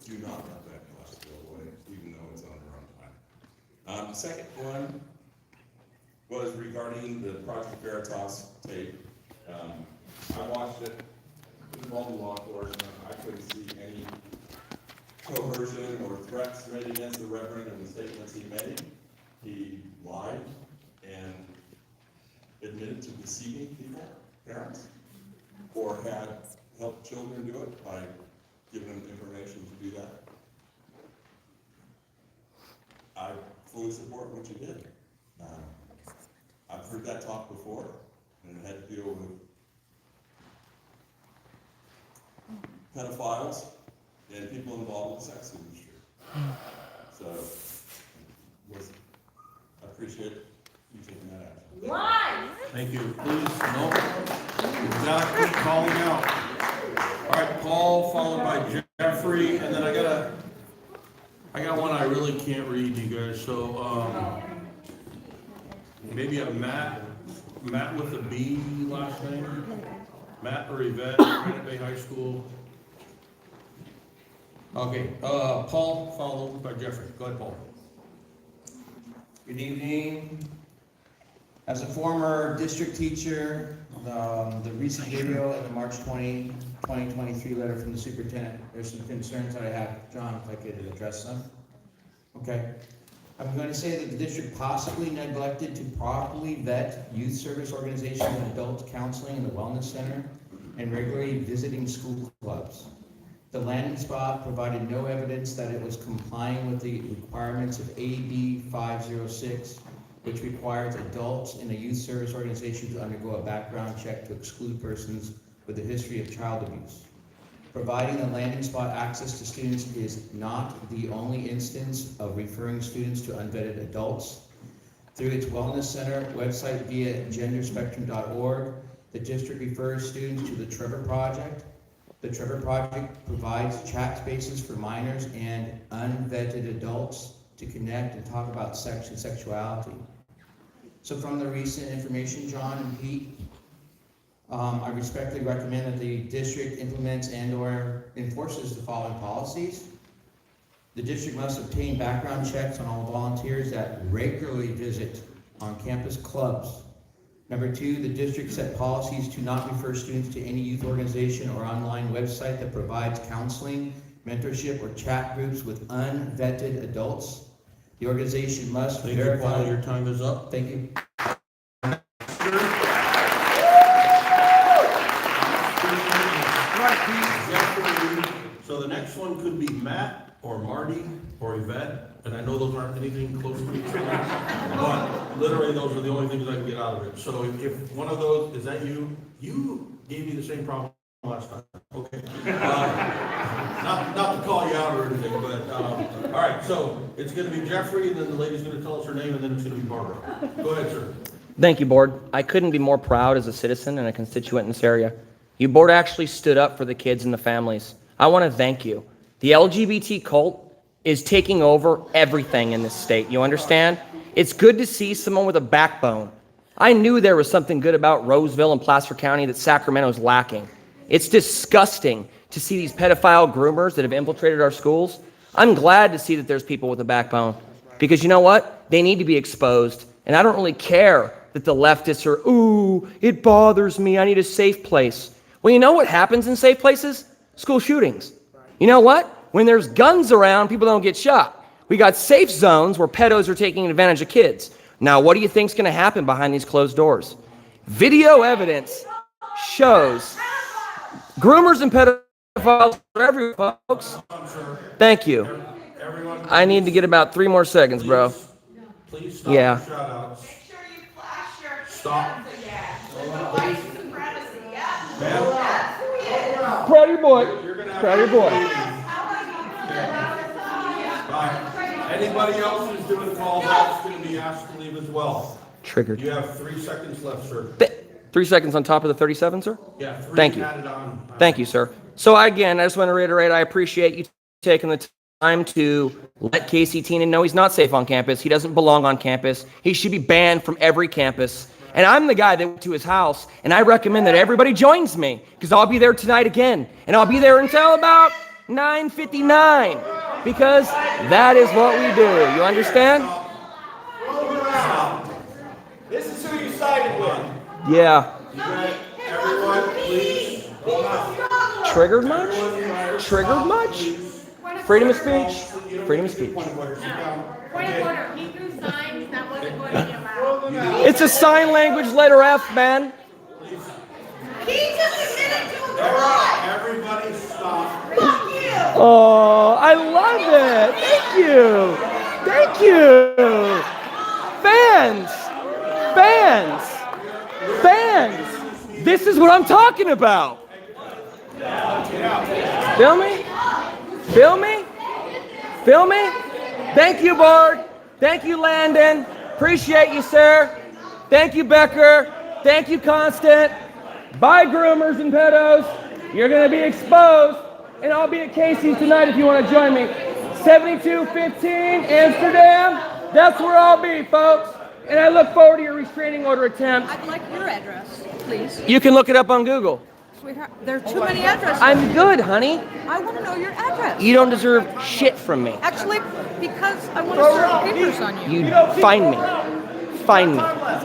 Do not let that class go away, even though it's on our own time. The second one was regarding the Project Veritas tape. I watched it. It involved law enforcement. I couldn't see any coercion or threats made against the Reverend and the statements he made. He lied and admitted to deceiving people, parents, or had helped children do it by giving them information to do that. I fully support what you did. I've heard that talk before, and I had to deal with pedophiles and people involved with the sex industry. So, I appreciate you taking that action. Lies! Thank you. Please, no. You've got to keep calling out. All right, Paul, followed by Jeffrey, and then I got one I really can't read, you guys. So, maybe a Matt with a B last name. Matt or Yvette, Granite Bay High School. Okay, Paul, followed by Jeffrey. Go ahead, Paul. Good evening. As a former district teacher, the recent video and the March 20, 2023 letter from the superintendent, there's some concerns that I have. John, if I could address them. Okay. I'm going to say that the district possibly neglected to properly vet youth service organizations and adult counseling in the wellness center and regularly visiting school clubs. The landing spot provided no evidence that it was complying with the requirements of AB 506, which requires adults in a youth service organization to undergo a background check to exclude persons with a history of child abuse. Providing the landing spot access to students is not the only instance of referring students to unvetted adults. Through its Wellness Center website via genderspectrum.org, the district refers students to the Trevor Project. The Trevor Project provides chat spaces for minors and unvetted adults to connect and talk about sex and sexuality. So from the recent information, John and Pete, I respectfully recommend that the district implements and/or enforces the following policies. The district must obtain background checks on all volunteers that regularly visit on-campus clubs. Number 2, the district set policies to not refer students to any youth organization or online website that provides counseling, mentorship, or chat groups with unvetted adults. The organization must verify. Thank you, Paul. Your time is up. Thank you. So the next one could be Matt or Marty or Yvette, and I know those aren't anything close to each other, but literally those are the only things I can get out of it. So if one of those, is that you? You gave me the same problem last time, okay? Not to call you out or anything, but, all right, so it's gonna be Jeffrey, and then the lady's gonna tell us her name, and then it's gonna be Barbara. Go ahead, sir. Thank you, board. I couldn't be more proud as a citizen and a constituent in this area. You board actually stood up for the kids and the families. I want to thank you. The LGBT cult is taking over everything in this state. You understand? It's good to see someone with a backbone. I knew there was something good about Roseville and Placer County that Sacramento's lacking. It's disgusting to see these pedophile groomers that have infiltrated our schools. I'm glad to see that there's people with a backbone, because you know what? They need to be exposed. And I don't really care that the leftists are, ooh, it bothers me, I need a safe place. Well, you know what happens in safe places? School shootings. You know what? When there's guns around, people don't get shot. We got safe zones where pedos are taking advantage of kids. Now, what do you think's going to happen behind these closed doors? Video evidence shows groomers and pedophiles are everywhere, folks. Thank you. I need to get about 3 more seconds, bro. Please stop Yeah. the shout-outs. Stop. Proud of your boy. Proud of your boy. Bye. Anybody else who's doing calls out's going to be asked to leave as well. Triggered. You have 3 seconds left, sir. 3 seconds on top of the 37, sir? Yeah, 3 Thank you. added on. Thank you, sir. So again, I just want to reiterate, I appreciate you taking the time to let Casey Teenan know he's not safe on campus. He doesn't belong on campus. He should be banned from every campus. And I'm the guy that went to his house, and I recommend that everybody joins me, because I'll be there tonight again. And I'll be there until about 9:59, because that is what we do. You understand? This is who you sided with. Yeah. Everyone, please. Triggered much? Triggered much? Freedom of speech? Freedom of speech. Point of order. He threw signs that wasn't going to be allowed. It's a sign language letter F, man. He just admitted to a crime. Everybody stop. Fuck you. Oh, I love it. Thank you. Thank you. Fans. Fans. Fans. This is what I'm talking about. Feel me? Feel me? Feel me? Thank you, Bard. Thank you, Landon. Appreciate you, sir. Thank you, Becker. Thank you, Constant. Bye, groomers and pedos. You're going to be exposed. And I'll be at Casey's tonight if you want to join me. 7215 Amsterdam. That's where I'll be, folks. And I look forward to your restraining order attempt. I'd like your address, please. You can look it up on Google. Sweetheart, there are too many addresses. I'm good, honey. I want to know your address. You don't deserve shit from me. Actually, because I want to serve papers on you. You find me. Find me. You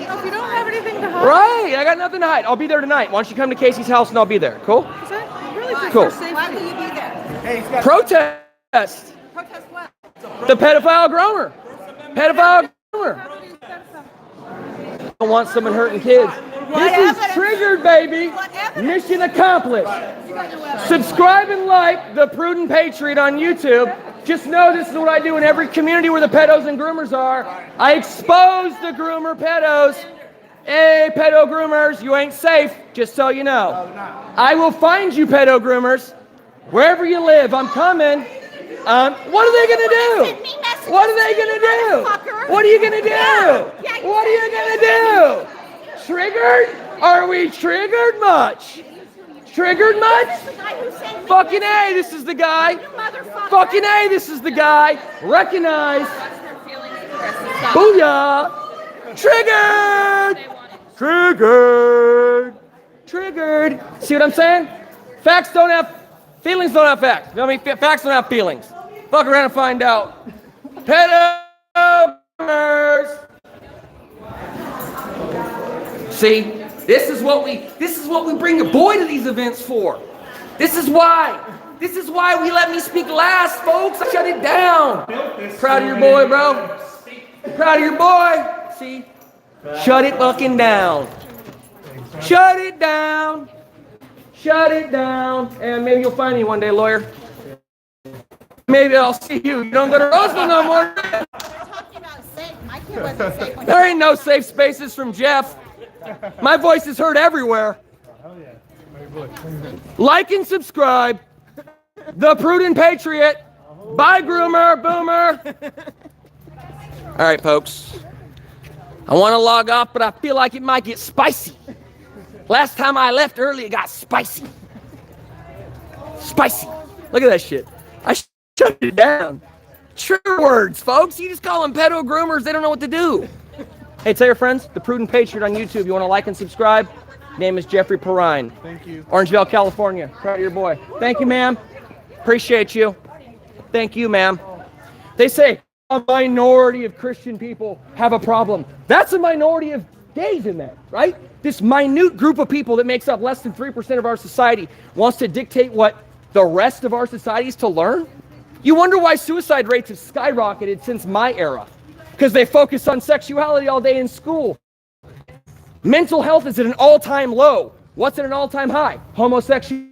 know, if you don't have anything to hide. Right, I got nothing to hide. I'll be there tonight. Why don't you come to Casey's house and I'll be there. Cool? Is that really for Cool. safety? Why will you be there? Protest. Protest what? The pedophile groomer. Pedophile groomer. I don't want someone hurting kids. This is triggered, baby. Mission accomplished. Subscribe and like The Prudent Patriot on YouTube. Just know this is what I do in every community where the pedos and groomers are. I expose the groomer pedos. Hey, pedo groomers, you ain't safe, just so you know. I will find you, pedo groomers, wherever you live. I'm coming. What are they going to do? What are they going to do? What are you going to do? What are you going to do? Triggered? Are we triggered much? Triggered much? Fucking A, this is the guy. Fucking A, this is the guy. Recognize. Booyah. Triggered. Triggered. Triggered. See what I'm saying? Facts don't have, feelings don't have facts. You know what I mean? Facts don't have feelings. Fuck around and find out. Pedos. See, this is what we bring a boy to these events for. This is why we let me speak last, folks. I shut it down. Proud of your boy, bro. Proud of your boy. See, shut it fucking down. Shut it down. Shut it down. And maybe you'll find me one day, lawyer. Maybe I'll see you. You don't go to Roseville no more. There ain't no safe spaces from Jeff. My voice is heard everywhere. Like and subscribe. The Prudent Patriot. Bye, groomer, boomer. All right, folks. I want to log off, but I feel like it might get spicy. Last time I left early, it got spicy. Spicy. Look at that shit. I shut it down. Trigger words, folks. You just call them pedo groomers. They don't know what to do. Hey, tell your friends, The Prudent Patriot on YouTube. You want to like and subscribe? Name is Jeffrey Perrine. Thank you. Orangevale, California. Proud of your boy. Thank you, ma'am. Appreciate you. Thank you, ma'am. They say a minority of Christian people have a problem. That's a minority of gays in there, right? This minute group of people that makes up less than 3% of our society wants to dictate what the rest of our society is to learn? You wonder why suicide rates have skyrocketed since my era. Because they focus on sexuality all day in school. Mental health is at an all-time low. What's at an all-time high? Homosexuality,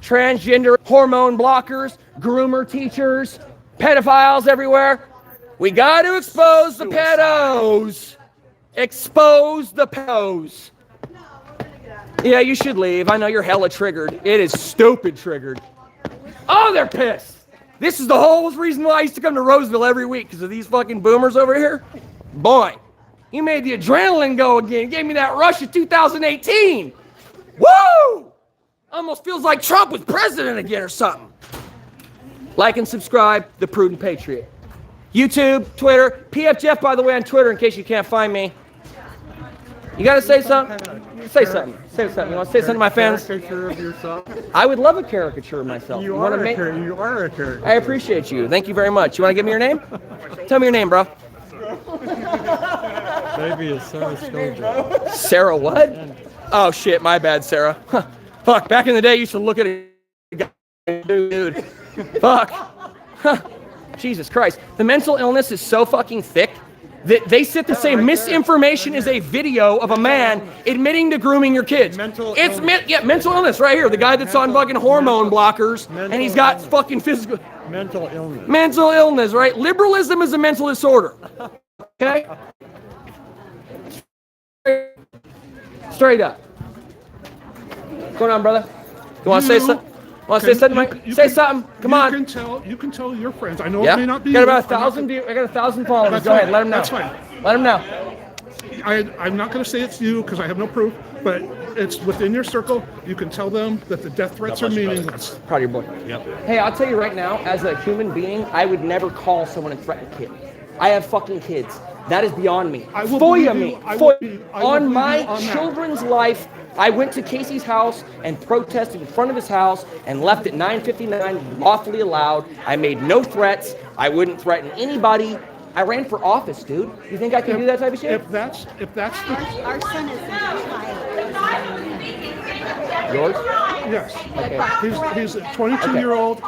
transgender, hormone blockers, groomer teachers, pedophiles everywhere. We got to expose the pedos. Expose the pedos. Yeah, you should leave. I know you're hella triggered. It is stupid triggered. Oh, they're pissed. This is the whole reason why I used to come to Roseville every week, because of these fucking boomers over here. Boy, you made the adrenaline go again. You gave me that rush of 2018. Woo! Almost feels like Trump was president again or something. Like and subscribe, The Prudent Patriot. YouTube, Twitter, PF Jeff, by the way, on Twitter, in case you can't find me. You gotta say something? Say something. Say something. You want to say something to my fans? Caricature of yourself. I would love a caricature of myself. You wanna are a caricature. I appreciate you. Thank you very much. You want to give me your name? Tell me your name, bro. Maybe it's Sarah Scoville. Sarah what? Oh shit, my bad, Sarah. Huh. Fuck, back in the day you used to look at a guy, dude. Fuck. Huh. Jesus Christ. The mental illness is so fucking thick that they sit to say misinformation is a video of a man admitting to grooming your kids. Mental illness right here. The guy that's on fucking hormone blockers and he's got fucking physical... Mental illness. Mental illness, right? Liberalism is a mental disorder. Okay? Straight up. What's going on, brother? You want to say something? Want to say something, Mike? Say something. Come on. You can tell your friends. I know Yeah. it may not be. Got about you. 1,000 views. I got 1,000 followers. That's Go ahead. fine. Let them know. That's fine. Let them know. I'm not going to say it's you because I have no proof, but it's within your circle. You can tell them that the death threats are meaningless. Proud of your boy. Yep. Hey, I'll tell you right now, as a human being, I would never call someone a threatened kid. I have fucking kids. That is beyond me. I will FOIA believe me. you. I will believe On you my on that. children's life, I went to Casey's house and protested in front of his house and left at 9:59, lawfully allowed. I made no threats. I wouldn't threaten anybody. I ran for office, dude. You think I can do that type of shit? If that's the Our son is Yours? yes. Okay. He's a 22-year-old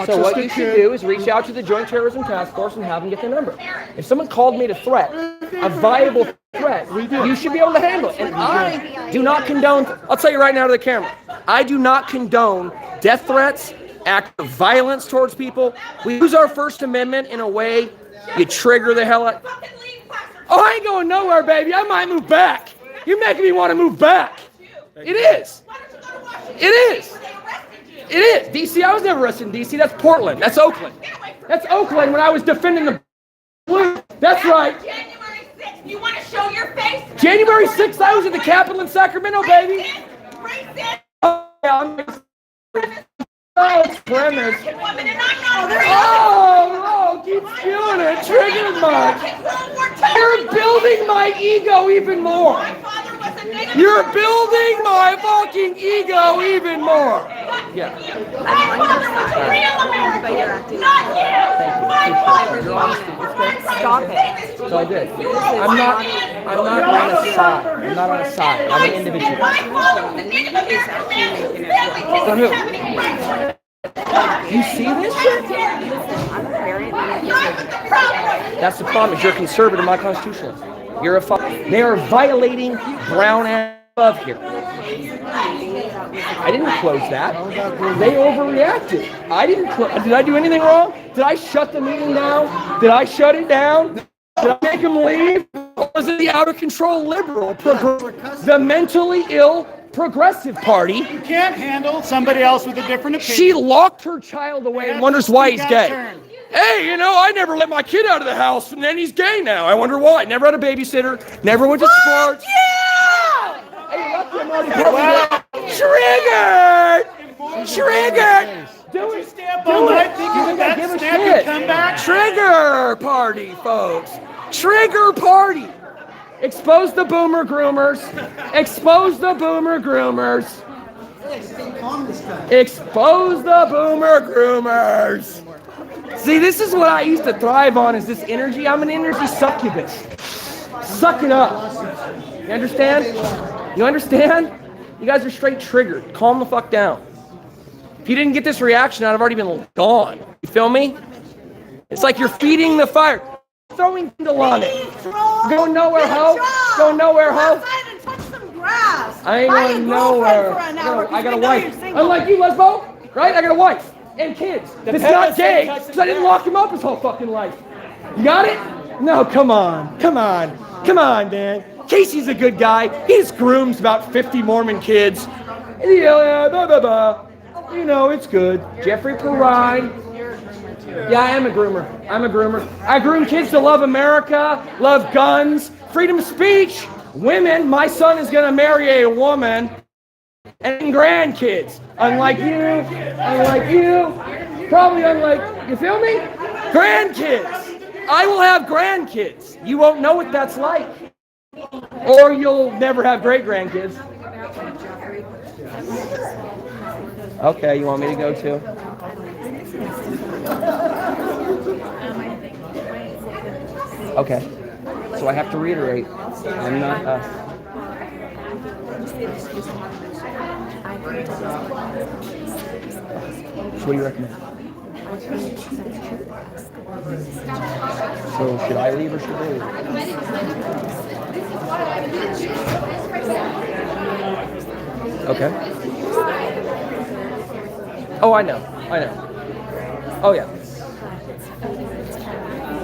So what you autistic should kid. do is reach out to the Joint Terrorism Task Force and have them get their number. If someone called me to threat, a viable threat, you should be able to handle it. And I do not condone, I'll tell you right now to the camera, I do not condone death threats, acts of violence towards people. We use our First Amendment in a way you trigger the hell out. Oh, I ain't going nowhere, baby. I might move back. You're making me want to move back. It is. It is. It is. D.C., I was never arrested in D.C. That's Portland. That's Oakland. That's Oakland when I was defending the blue. That's right. January 6th, you want to show your face? January 6th, I was at the Capitol in Sacramento, baby. Racist. Oh, yeah, it's premise. Oh, keeps doing it. Triggered Mike. You're building my ego even more. You're building my fucking ego even more. Yeah. Stop it. So I did. I'm not on a side. I'm not on a side. I'm an individual. For who? You see this shit? That's the problem, is you're conservative, my constitutionalist. You're a fuck. They are violating Brown Act above here. I didn't close that. They overreacted. I didn't close. Did I do anything wrong? Did I shut the meeting down? Did I shut it down? Did I make them leave? Or was it the out of control liberal, the mentally ill progressive party? You can't handle somebody else with a different opinion. She locked her child away and wonders why he's gay. Hey, you know, I never let my kid out of the house, and then he's gay now. I wonder why. Never had a babysitter. Never went to sports. Yeah! Hey, look, I'm already Triggered! Triggered! Do it. Stay up Do all it. night thinking You that give a snap shit. would come back? Trigger party, folks. Trigger party. Expose the boomer groomers. Expose the boomer groomers. Expose the boomer groomers. See, this is what I used to thrive on, is this energy. I'm an energy succubus. Suck it up. You understand? You understand? You guys are straight triggered. Calm the fuck down. If you didn't get this reaction, I'd have already been gone. You feel me? It's like you're feeding the fire. Throwing kindle on it. Go nowhere, ho. Go nowhere, ho. I ain't going nowhere. No, I got a wife. Unlike you, Lesbo, right? I got a wife and kids. It's not gay, because I didn't lock him up his whole fucking life. You got it? No, come on. Come on. Come on, man. Casey's a good guy. He just grooms about 50 Mormon kids. Yeah, blah, blah, blah. You know, it's good. Jeffrey Perrine. Yeah, I am a groomer. I'm a groomer. I groom kids to love America, love guns, freedom of speech, women. My son is going to marry a woman, and grandkids. Unlike you, probably unlike, you feel me? Grandkids. I will have grandkids. You won't know what that's like. Or you'll never have great-grandkids. Okay, you want me to go too? Okay. So I have to reiterate, I'm not us. So what do you recommend? So should I leave or should they leave? Okay. Oh, I know. Oh, yeah.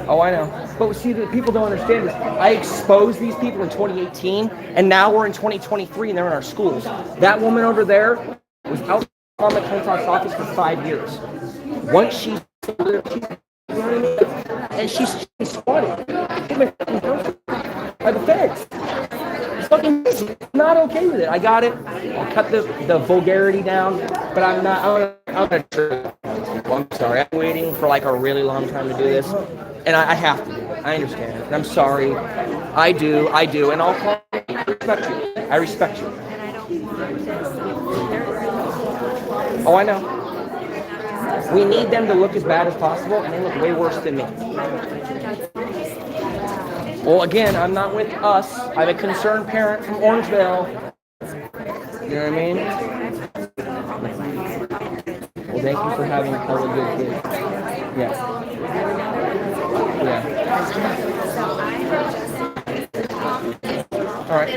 Oh, I know. But see, the people don't understand this. I exposed these people in 2018, and now we're in 2023, and they're in our schools. That woman over there was out on the Clinton's office for 5 years. Once she's and she's spotted by the feds. It's fucking not okay with it. I got it. I'll cut the vulgarity down, but I'm not. I'm sorry. I'm waiting for like a really long time to do this, and I have to do it. I understand. And I'm sorry. I do. And I'll call you. I respect you. Oh, I know. We need them to look as bad as possible, and they look way worse than me. Well, again, I'm not with us. I'm a concerned parent from Orangeville. You know what I mean? Well, thank you for having a good kid. Yeah. All right.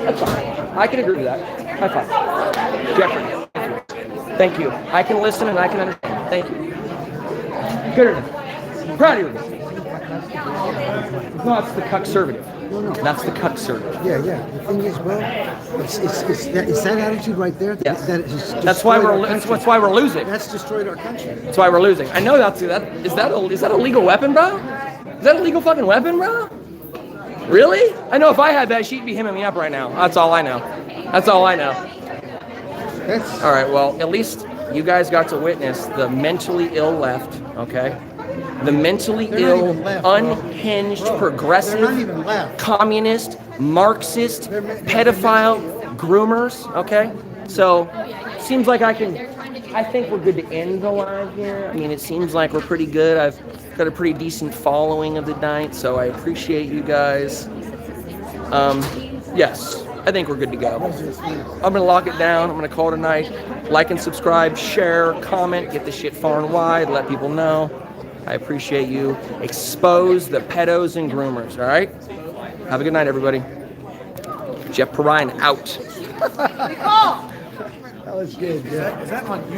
That's fine. I can agree with that. High five. Jeffrey. Thank you. I can listen and I can understand. Thank you. Good enough. I'm proud of you. No, it's the cuck-servative. No. That's the cuck-servative. Yeah. The thing is, well, it's that attitude right there. Yes. That's why we're losing. That's destroyed our country. That's why we're losing. I know is that a legal weapon, bro? Is that a legal fucking weapon, bro? Really? I know if I had that, she'd be hemming me up right now. That's all I know. All right, well, at least you guys got to witness the mentally ill left, okay? The mentally ill, unhinged, progressive, communist, Marxist, pedophile groomers, okay? So, seems like I think we're good to end the live here. I mean, it seems like we're pretty good. I've got a pretty decent following of the night, so I appreciate you guys. Yes, I think we're good to go. I'm going to lock it down. I'm going to call it a night. Like and subscribe, share, comment, get this shit far and wide, let people know. I appreciate you. Expose the pedos and groomers, all right? Have a good night, everybody. Jeff Perrine out. That was good. Is that on YouTube?